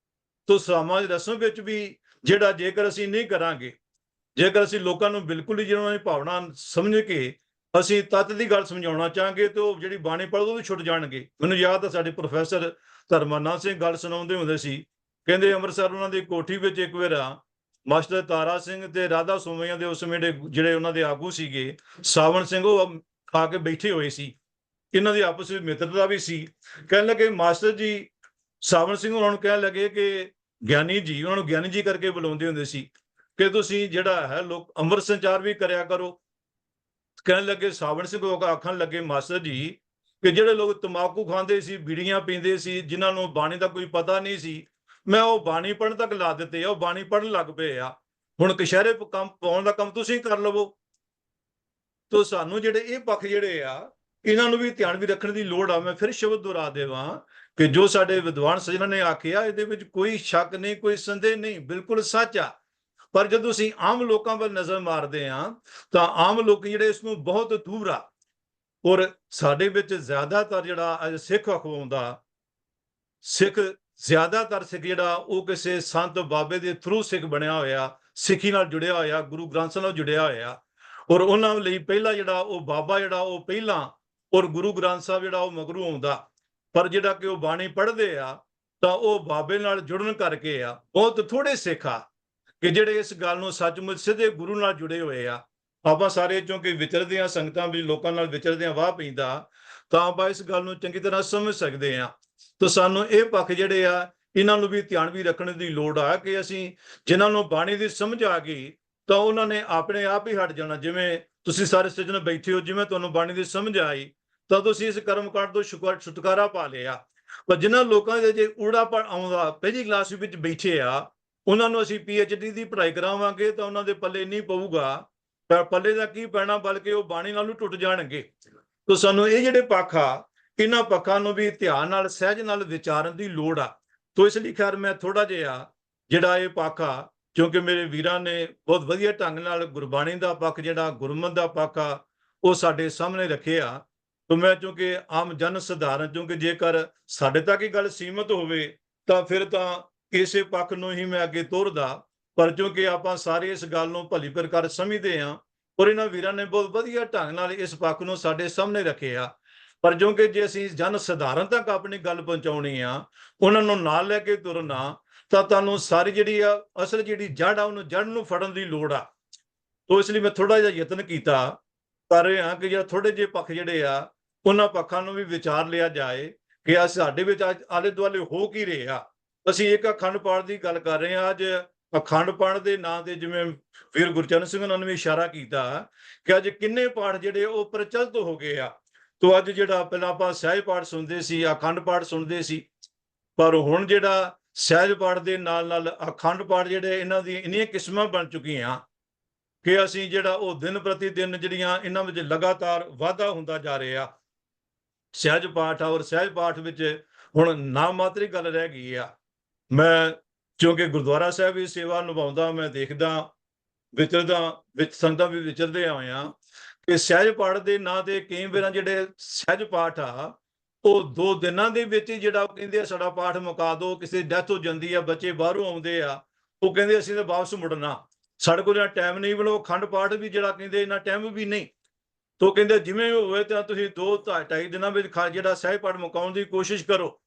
ਤਾਂ ਸਮਾਜ ਰਸਮ ਵਿੱਚ ਵੀ ਜਿਹੜਾ ਜੇਕਰ ਅਸੀਂ ਨਹੀਂ ਕਰਾਂਗੇ, ਜੇਕਰ ਅਸੀਂ ਲੋਕਾਂ ਨੂੰ ਬਿਲਕੁਲ ਹੀ ਜਿਹਨਾਂ ਦੀ ਭਾਵਨਾ ਸਮਝ ਕੇ ਅਸੀਂ ਤੱਤ ਦੀ ਗੱਲ ਸਮਝਾਉਣਾ ਚਾਹਾਂਗੇ, ਤਾਂ ਉਹ ਜਿਹੜੀ ਬਾਣੀ ਪੜ੍ਹਦੇ ਉਹ ਵੀ ਛੁੱਟ ਜਾਣਗੇ। ਮੈਨੂੰ ਯਾਦ ਆ ਸਾਡੇ ਪ੍ਰੋਫੈਸਰ ਧਰਮਾਨੰਦ ਸਿੰਘ ਗੱਲ ਸੁਣਾਉਂਦੇ ਹੁੰਦੇ ਸੀ, ਕਹਿੰਦੇ ਅੰਮ੍ਰਿਤਸਰ ਉਹਨਾਂ ਦੀ ਕੋਠੀ ਵਿੱਚ ਇੱਕ ਵਾਰ ਮਾਸਟਰ ਤਾਰਾ ਸਿੰਘ ਤੇ ਰਾਧਾ ਸੋਮਈਆ ਦੇ ਉਸ ਸਮੇਂ ਜਿਹੜੇ ਉਹਨਾਂ ਦੇ ਆਗੂ ਸੀਗੇ, ਸਾਵਣ ਸਿੰਘ, ਉਹ ਆ ਕੇ ਬੈਠੇ ਹੋਏ ਸੀ। ਇਹਨਾਂ ਦੀ ਆਪਸ ਵਿੱਚ ਮਿੱਤਰਤਾ ਵੀ ਸੀ। ਕਹਿਣ ਲੱਗੇ ਮਾਸਟਰ ਜੀ, ਸਾਵਣ ਸਿੰਘ ਉਹਨਾਂ ਨੂੰ ਕਹਿਣ ਲੱਗੇ ਕਿ ਗਿਆਨੀ ਜੀ, ਉਹਨਾਂ ਨੂੰ ਗਿਆਨੀ ਜੀ ਕਰਕੇ ਬੁਲਾਉਂਦੇ ਹੁੰਦੇ ਸੀ, ਕਿ ਤੁਸੀਂ ਜਿਹੜਾ ਹੈ ਲੋਕ ਅੰਮ੍ਰਿਤ ਸੰਚਾਰ ਵੀ ਕਰਿਆ ਕਰੋ। ਕਹਿਣ ਲੱਗੇ ਸਾਵਣ ਸਿੰਘ ਆਖਣ ਲੱਗੇ ਮਾਸਟਰ ਜੀ ਕਿ ਜਿਹੜੇ ਲੋਕ ਤੰਬਾਕੂ ਖਾਂਦੇ ਸੀ, ਬੀੜੀਆਂ ਪੀਂਦੇ ਸੀ, ਜਿਨ੍ਹਾਂ ਨੂੰ ਬਾਣੀ ਦਾ ਕੋਈ ਪਤਾ ਨਹੀਂ ਸੀ, ਮੈਂ ਉਹ ਬਾਣੀ ਪੜ੍ਹਨ ਤੱਕ ਲਾ ਦਿੱਤੇ ਆ, ਉਹ ਬਾਣੀ ਪੜ੍ਹਨ ਲੱਗ ਪਏ ਆ। ਹੁਣ ਕਛਹਿਰੇ ਕੰਮ ਪਾਉਣ ਦਾ ਕੰਮ ਤੁਸੀਂ ਕਰ ਲਵੋ। ਤਾਂ ਸਾਨੂੰ ਜਿਹੜੇ ਇਹ ਪੱਖ ਜਿਹੜੇ ਆ, ਇਹਨਾਂ ਨੂੰ ਵੀ ਧਿਆਨ ਵੀ ਰੱਖਣ ਦੀ ਲੋੜ ਆ। ਮੈਂ ਫਿਰ ਸ਼ਬਦ ਦੁਹਰਾ ਦੇਵਾਂ ਕਿ ਜੋ ਸਾਡੇ ਵਿਦਵਾਨ ਸੱਜਣਾਂ ਨੇ ਆਖਿਆ, ਇਹਦੇ ਵਿੱਚ ਕੋਈ ਸ਼ੱਕ ਨਹੀਂ, ਕੋਈ ਸੰਦੇਹ ਨਹੀਂ, ਬਿਲਕੁਲ ਸੱਚ ਆ। ਪਰ ਜਦੋਂ ਅਸੀਂ ਆਮ ਲੋਕਾਂ ਵੱਲ ਨਜ਼ਰ ਮਾਰਦੇ ਹਾਂ, ਤਾਂ ਆਮ ਲੋਕ ਜਿਹੜੇ ਇਸ ਨੂੰ ਬਹੁਤ ਦੂਰ ਆ। ਔਰ ਸਾਡੇ ਵਿੱਚ ਜ਼ਿਆਦਾਤਰ ਜਿਹੜਾ ਸਿੱਖ ਅਖਵਾਉਂਦਾ, ਜ਼ਿਆਦਾਤਰ ਸਿੱਖ ਜਿਹੜਾ ਉਹ ਕਿਸੇ ਸੰਤ ਬਾਬੇ ਦੇ ਥਰੂ ਸਿੱਖ ਬਣਿਆ ਹੋਇਆ, ਸਿੱਖੀ ਨਾਲ ਜੁੜਿਆ ਹੋਇਆ, ਗੁਰੂ ਗ੍ਰੰਥ ਸਾਹਿਬ ਨਾਲ ਜੁੜਿਆ ਹੋਇਆ। ਔਰ ਉਹਨਾਂ ਲਈ ਪਹਿਲਾ ਜਿਹੜਾ ਉਹ ਬਾਬਾ ਜਿਹੜਾ ਉਹ ਪਹਿਲਾਂ, ਔਰ ਗੁਰੂ ਗ੍ਰੰਥ ਸਾਹਿਬ ਜਿਹੜਾ ਉਹ ਮਗਰੋਂ ਆਉਂਦਾ। ਪਰ ਜਿਹੜਾ ਕਿ ਉਹ ਬਾਣੀ ਪੜ੍ਹਦੇ ਆ, ਤਾਂ ਉਹ ਬਾਬੇ ਨਾਲ ਜੁੜਨ ਕਰਕੇ ਆ। ਬਹੁਤ ਥੋੜੇ ਸਿੱਖ ਆ ਕਿ ਜਿਹੜੇ ਇਸ ਗੱਲ ਨੂੰ ਸੱਚਮੁੱਚ ਸਿੱਧੇ ਗੁਰੂ ਨਾਲ ਜੁੜੇ ਹੋਏ ਆ। ਆਪਾਂ ਸਾਰੇ ਕਿਉਂਕਿ ਵਿਚਰਦੇ ਆ, ਸੰਗਤਾਂ ਵੀ ਲੋਕਾਂ ਨਾਲ ਵਿਚਰਦੇ ਆ, ਵਾਹ ਪੈਂਦਾ, ਤਾਂ ਆਪਾਂ ਇਸ ਗੱਲ ਨੂੰ ਚੰਗੀ ਤਰ੍ਹਾਂ ਸਮਝ ਸਕਦੇ ਆ। ਤਾਂ ਸਾਨੂੰ ਇਹ ਪੱਖ ਜਿਹੜੇ ਆ, ਇਹਨਾਂ ਨੂੰ ਵੀ ਧਿਆਨ ਵੀ ਰੱਖਣ ਦੀ ਲੋੜ ਆ ਕਿ ਅਸੀਂ ਜਿਨ੍ਹਾਂ ਨੂੰ ਬਾਣੀ ਦੀ ਸਮਝ ਆ ਗਈ, ਤਾਂ ਉਹਨਾਂ ਨੇ ਆਪਣੇ ਆਪ ਹੀ ਹਟ ਜਾਣਾ। ਜਿਵੇਂ ਤੁਸੀਂ ਸਾਰੇ ਸੱਜਣ ਬੈਠੇ ਹੋ, ਜਿਵੇਂ ਤੁਹਾਨੂੰ ਬਾਣੀ ਦੀ ਸਮਝ ਆਈ, ਤਾਂ ਤੁਸੀਂ ਇਸ ਕਰਮਕਾਂਡ ਤੋਂ ਛੁਟਕਾਰਾ ਪਾ ਲਿਆ। ਪਰ ਜਿਨ੍ਹਾਂ ਲੋਕਾਂ ਦੇ ਜੇ ਊੜਾ-ਪੜ ਆਉਂਦਾ, ਪਹਿਲੀ ਕਲਾਸ ਵਿੱਚ ਬੈਠੇ ਆ, ਉਹਨਾਂ ਨੂੰ ਅਸੀਂ PhD ਦੀ ਪੜ੍ਹਾਈ ਕਰਾਵਾਂਗੇ ਤਾਂ ਉਹਨਾਂ ਦੇ ਪੱਲੇ ਨਹੀਂ ਪਊਗਾ। ਪਰ ਪੱਲੇ ਦਾ ਕੀ ਪੈਣਾ, ਬਲਕਿ ਉਹ ਬਾਣੀ ਨਾਲੋਂ ਟੁੱਟ ਜਾਣਗੇ। ਤਾਂ ਸਾਨੂੰ ਇਹ ਜਿਹੜੇ ਪੱਖ ਆ, ਇਹਨਾਂ ਪੱਖਾਂ ਨੂੰ ਵੀ ਧਿਆਨ ਨਾਲ, ਸਹਿਜ ਨਾਲ ਵਿਚਾਰਨ ਦੀ ਲੋੜ ਆ। ਤਾਂ ਇਸ ਲਈ ਖੈਰ ਮੈਂ ਥੋੜਾ ਜਿਹਾ ਜਿਹੜਾ ਇਹ ਪੱਖ ਆ, ਕਿਉਂਕਿ ਮੇਰੇ ਵੀਰਾਂ ਨੇ ਬਹੁਤ ਵਧੀਆ ਢੰਗ ਨਾਲ ਗੁਰਬਾਣੀ ਦਾ ਪੱਖ, ਜਿਹੜਾ ਗੁਰਮਤਿ ਦਾ ਪੱਖ ਆ, ਉਹ ਸਾਡੇ ਸਾਹਮਣੇ ਰੱਖੇ ਆ। ਤੇ ਮੈਂ ਕਿਉਂਕਿ ਆਮ ਜਨ ਸਧਾਰਨ, ਕਿਉਂਕਿ ਜੇਕਰ ਸਾਡੇ ਤੱਕ ਹੀ ਗੱਲ ਸੀਮਤ ਹੋਵੇ ਤਾਂ ਫਿਰ ਤਾਂ ਇਸੇ ਪੱਖ ਨੂੰ ਹੀ ਮੈਂ ਅੱਗੇ ਤੋਰਦਾ, ਪਰ ਕਿਉਂਕਿ ਆਪਾਂ ਸਾਰੇ ਇਸ ਗੱਲ ਨੂੰ ਭਲੀ ਪ੍ਰਕਾਰ ਸਮਝਦੇ ਹਾਂ ਔਰ ਇਹਨਾਂ ਵੀਰਾਂ ਨੇ ਬਹੁਤ ਵਧੀਆ ਢੰਗ ਨਾਲ ਇਸ ਪੱਖ ਨੂੰ ਸਾਡੇ ਸਾਹਮਣੇ ਰੱਖਿਆ। ਪਰ ਕਿਉਂਕਿ ਜੇ ਅਸੀਂ ਜਨ ਸਧਾਰਨ ਤੱਕ ਆਪਣੀ ਗੱਲ ਪਹੁੰਚਾਉਣੀ ਆ, ਉਹਨਾਂ ਨੂੰ ਨਾਲ ਲੈ ਕੇ ਤੁਰਨਾ, ਤਾਂ ਤੁਹਾਨੂੰ ਸਾਰੀ ਜਿਹੜੀ ਆ ਅਸਲ ਜਿਹੜੀ ਜੜ ਆ ਉਹਨੂੰ ਜੜ ਨੂੰ ਫੜਨ ਦੀ ਲੋੜ ਆ। ਤੋ ਇਸ ਲਈ ਮੈਂ ਥੋੜਾ ਜਿਹਾ ਯਤਨ ਕੀਤਾ, ਕਰ ਰਹੇ ਹਾਂ ਕਿ ਜਿਹੜਾ ਥੋੜੇ ਜਿਹੇ ਪੱਖ ਜਿਹੜੇ ਆ ਉਹਨਾਂ ਪੱਖਾਂ ਨੂੰ ਵੀ ਵਿਚਾਰ ਲਿਆ ਜਾਏ ਕਿ ਆ ਸਾਡੇ ਵਿੱਚ ਅੱਜ ਆਲੇ ਦੁਆਲੇ ਹੋ ਕੀ ਰਿਹਾ। ਅਸੀਂ ਇੱਕ ਅਖੰਡ ਪਾਠ ਦੀ ਗੱਲ ਕਰ ਰਹੇ ਹਾਂ। ਅੱਜ ਅਖੰਡ ਪਾਠ ਦੇ ਨਾਂ ਤੇ ਜਿਵੇਂ ਵੀਰ ਗੁਰਚਰਨ ਸਿੰਘ ਉਹਨਾਂ ਨੇ ਵੀ ਇਸ਼ਾਰਾ ਕੀਤਾ ਕਿ ਅੱਜ ਕਿੰਨੇ ਪਾਠ ਜਿਹੜੇ ਉਹ ਪ੍ਰਚਲਿਤ ਹੋ ਗਏ ਆ। ਤੋ ਅੱਜ ਜਿਹੜਾ ਪਹਿਲਾਂ ਆਪਾਂ ਸਹਿਜ ਪਾਠ ਸੁਣਦੇ ਸੀ, ਅਖੰਡ ਪਾਠ ਸੁਣਦੇ ਸੀ, ਪਰ ਹੁਣ ਜਿਹੜਾ ਸਹਿਜ ਪਾਠ ਦੇ ਨਾਲ ਨਾਲ ਅਖੰਡ ਪਾਠ ਜਿਹੜੇ ਇਹਨਾਂ ਦੀ ਇੰਨੀਆਂ ਕਿਸਮਾਂ ਬਣ ਚੁੱਕੀਆਂ ਕਿ ਅਸੀਂ ਜਿਹੜਾ ਉਹ ਦਿਨ ਪ੍ਰਤੀ ਦਿਨ ਜਿਹੜੀਆਂ ਇਹਨਾਂ ਵਿੱਚ ਲਗਾਤਾਰ ਵਾਧਾ ਹੁੰਦਾ ਜਾ ਰਿਹਾ। ਸਹਿਜ ਪਾਠ ਆ ਔਰ ਸਹਿਜ ਪਾਠ ਵਿੱਚ ਹੁਣ ਨਾ ਮਾਤਰੀ ਗੱਲ ਰਹਿ ਗਈ ਆ। ਮੈਂ ਕਿਉਂਕਿ ਗੁਰਦੁਆਰਾ ਸਾਹਿਬ ਦੀ ਸੇਵਾ ਨਿਭਾਉਂਦਾ, ਮੈਂ ਦੇਖਦਾ ਵਿਚਰਦਾ ਵਿੱਚ ਸੰਗਤਾਂ ਵੀ ਵਿਚਰਦੇ ਆਏ ਆ ਕਿ ਸਹਿਜ ਪਾਠ ਦੇ ਨਾਂ ਤੇ ਕਈ ਵਾਰਾਂ ਜਿਹੜੇ ਸਹਿਜ ਪਾਠ ਆ ਉਹ 2 ਦਿਨਾਂ ਦੇ ਵਿੱਚ ਹੀ ਜਿਹੜਾ ਉਹ ਕਹਿੰਦੇ ਆ ਸਾਡਾ ਪਾਠ ਮੁਕਾ ਦਿਓ। ਕਿਸੇ ਡੈਥ ਹੋ ਜਾਂਦੀ ਆ, ਬੱਚੇ ਬਾਹਰੋਂ ਆਉਂਦੇ ਆ, ਉਹ ਕਹਿੰਦੇ ਅਸੀਂ ਤਾਂ ਵਾਪਸ ਮੁੜਨਾ, ਸਾਡੇ ਕੋਲ ਟਾਈਮ ਨਹੀਂ। ਮਤਲਬ ਅਖੰਡ ਪਾਠ ਵੀ ਜਿਹੜਾ ਕਹਿੰਦੇ ਇੰਨਾ ਟਾਈਮ ਵੀ ਨਹੀਂ। ਤੋ ਕਹਿੰਦੇ ਜਿਵੇਂ ਹੋਵੇ ਤਾਂ ਤੁਸੀਂ 2-2.5 ਦਿਨਾਂ ਵਿੱਚ ਜਿਹੜਾ ਸਹਿਜ ਪਾਠ ਮੁਕਾਉਣ ਦੀ ਕੋਸ਼ਿਸ਼ ਕਰੋ।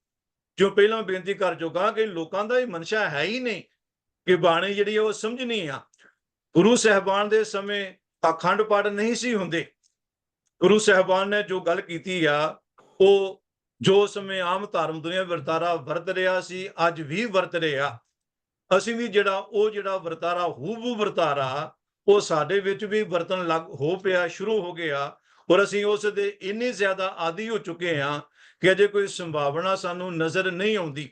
ਜੋ ਪਹਿਲਾਂ ਬੇਨਤੀ ਕਰ ਚੁੱਕਾ ਕਿ ਲੋਕਾਂ ਦਾ ਇਹ ਮਨਸ਼ਾ ਹੈ ਹੀ ਨਹੀਂ ਕਿ ਬਾਣੀ ਜਿਹੜੀ ਉਹ ਸਮਝਣੀ ਆ। ਗੁਰੂ ਸਾਹਿਬਾਨ ਦੇ ਸਮੇਂ ਅਖੰਡ ਪਾਠ ਨਹੀਂ ਸੀ ਹੁੰਦੇ। ਗੁਰੂ ਸਾਹਿਬਾਨ ਨੇ ਜੋ ਗੱਲ ਕੀਤੀ ਆ ਉਹ ਜੋ ਸਮੇਂ ਆਮ ਧਰਮ ਦੁਨੀਆ ਵਰਤਾਰਾ ਵਰਤ ਰਿਹਾ ਸੀ, ਅੱਜ ਵੀ ਵਰਤ ਰਿਹਾ। ਅਸੀਂ ਵੀ ਜਿਹੜਾ ਵਰਤਾਰਾ ਹੂਬਹੂ ਵਰਤਾਰਾ ਉਹ ਸਾਡੇ ਵਿੱਚ ਵੀ ਵਰਤਣ ਲੱਗ ਹੋ ਪਿਆ, ਸ਼ੁਰੂ ਹੋ ਗਿਆ ਔਰ ਅਸੀਂ ਉਸ ਦੇ ਇੰਨੇ ਜ਼ਿਆਦਾ ਆਦੀ ਹੋ ਚੁੱਕੇ ਹਾਂ ਕਿ ਅਜੇ ਕੋਈ ਸੰਭਾਵਨਾ ਸਾਨੂੰ ਨਜ਼ਰ ਨਹੀਂ ਆਉਂਦੀ।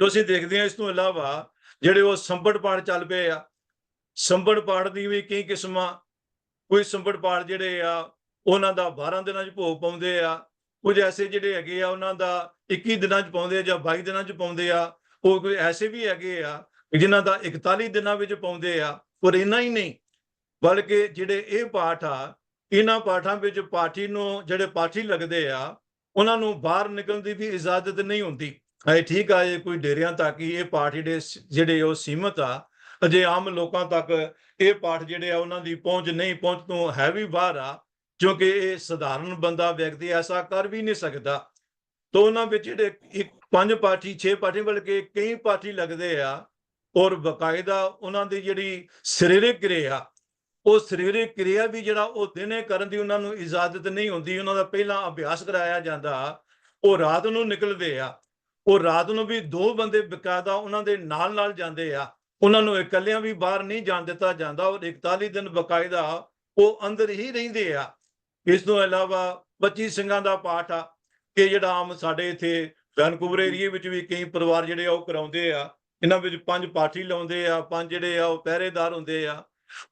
ਤੁਸੀਂ ਦੇਖਦੇ ਹਾਂ ਇਸ ਤੋਂ ਇਲਾਵਾ ਜਿਹੜੇ ਉਹ ਸੰਪਟ ਪਾਠ ਚੱਲ ਪਏ ਆ। ਸੰਪਟ ਪਾਠ ਦੀ ਵੀ ਕਈ ਕਿਸਮਾਂ। ਕੋਈ ਸੰਪਟ ਪਾਠ ਜਿਹੜੇ ਆ ਉਹਨਾਂ ਦਾ 12 ਦਿਨਾਂ 'ਚ ਭੋਗ ਪਾਉਂਦੇ ਆ, ਕੁਝ ਐਸੇ ਜਿਹੜੇ ਹੈਗੇ ਆ ਉਹਨਾਂ ਦਾ 21 ਦਿਨਾਂ 'ਚ ਪਾਉਂਦੇ ਆ ਜਾਂ 22 ਦਿਨਾਂ 'ਚ ਪਾਉਂਦੇ ਆ। ਉਹ ਕੋਈ ਐਸੇ ਵੀ ਹੈਗੇ ਆ ਜਿਨ੍ਹਾਂ ਦਾ 41 ਦਿਨਾਂ ਵਿੱਚ ਪਾਉਂਦੇ ਆ। ਔਰ ਇੰਨਾ ਹੀ ਨਹੀਂ, ਬਲਕਿ ਜਿਹੜੇ ਇਹ ਪਾਠ ਆ, ਇਹਨਾਂ ਪਾਠਾਂ ਵਿੱਚ ਪਾਠੀ ਨੂੰ ਜਿਹੜੇ ਪਾਠੀ ਲੱਗਦੇ ਆ ਉਹਨਾਂ ਨੂੰ ਬਾਹਰ ਨਿਕਲਣ ਦੀ ਵੀ ਇਜਾਜ਼ਤ ਨਹੀਂ ਹੁੰਦੀ। ਠੀਕ ਆ, ਇਹ ਕੋਈ ਡੇਰਿਆਂ ਤੱਕ ਹੀ ਇਹ ਪਾਠ ਜਿਹੜੇ ਉਹ ਸੀਮਤ ਆ। ਅਜੇ ਆਮ ਲੋਕਾਂ ਤੱਕ ਇਹ ਪਾਠ ਜਿਹੜੇ ਆ ਉਹਨਾਂ ਦੀ ਪਹੁੰਚ ਨਹੀਂ, ਪਹੁੰਚ ਤੋਂ ਹੈ ਵੀ ਬਾਹਰ ਆ, ਕਿਉਂਕਿ ਇਹ ਸਧਾਰਨ ਬੰਦਾ ਵਿਅਕਤੀ ਐਸਾ ਕਰ ਵੀ ਨਹੀਂ ਸਕਦਾ। ਤਾਂ ਉਹਨਾਂ ਵਿੱਚ ਜਿਹੜੇ 5 ਪਾਠੀ 6 ਪਾਠੀ ਬਲਕਿ ਕਈ ਪਾਠੀ ਲੱਗਦੇ ਆ ਔਰ ਬਕਾਇਦਾ ਉਹਨਾਂ ਦੀ ਜਿਹੜੀ ਸਰੀਰਕ ਕਿਰਿਆ, ਉਹ ਸਰੀਰਕ ਕਿਰਿਆ ਵੀ ਜਿਹੜਾ ਉਹ ਦਿਨੇ ਕਰਨ ਦੀ ਉਹਨਾਂ ਨੂੰ ਇਜਾਜ਼ਤ ਨਹੀਂ ਹੁੰਦੀ। ਉਹਨਾਂ ਦਾ ਪਹਿਲਾਂ ਅਭਿਆਸ ਕਰਾਇਆ ਜਾਂਦਾ। ਉਹ ਰਾਤ ਨੂੰ ਨਿਕਲਦੇ ਆ। ਉਹ ਰਾਤ ਨੂੰ ਵੀ 2 ਬੰਦੇ ਬਕਾਇਦਾ ਉਹਨਾਂ ਦੇ ਨਾਲ ਨਾਲ ਜਾਂਦੇ ਆ। ਉਹਨਾਂ ਨੂੰ ਇਕੱਲਿਆਂ ਵੀ ਬਾਹਰ ਨਹੀਂ ਜਾਣ ਦਿੱਤਾ ਜਾਂਦਾ ਔਰ 41 ਦਿਨ ਬਕਾਇਦਾ ਉਹ ਅੰਦਰ ਹੀ ਰਹਿੰਦੇ ਆ। ਇਸ ਤੋਂ ਇਲਾਵਾ 25 ਸਿੰਘਾਂ ਦਾ ਪਾਠ ਆ ਕਿ ਜਿਹੜਾ ਆਮ ਸਾਡੇ ਇੱਥੇ ਵੈਨਕੂਵਰ ਏਰੀਏ ਵਿੱਚ ਵੀ ਕਈ ਪਰਿਵਾਰ ਜਿਹੜੇ ਆ ਉਹ ਕਰਾਉਂਦੇ ਆ। ਇਹਨਾਂ ਵਿੱਚ 5 ਪਾਠੀ ਲਾਉਂਦੇ ਆ, 5 ਜਿਹੜੇ ਆ ਉਹ ਪਹਿਰੇਦਾਰ ਹੁੰਦੇ ਆ,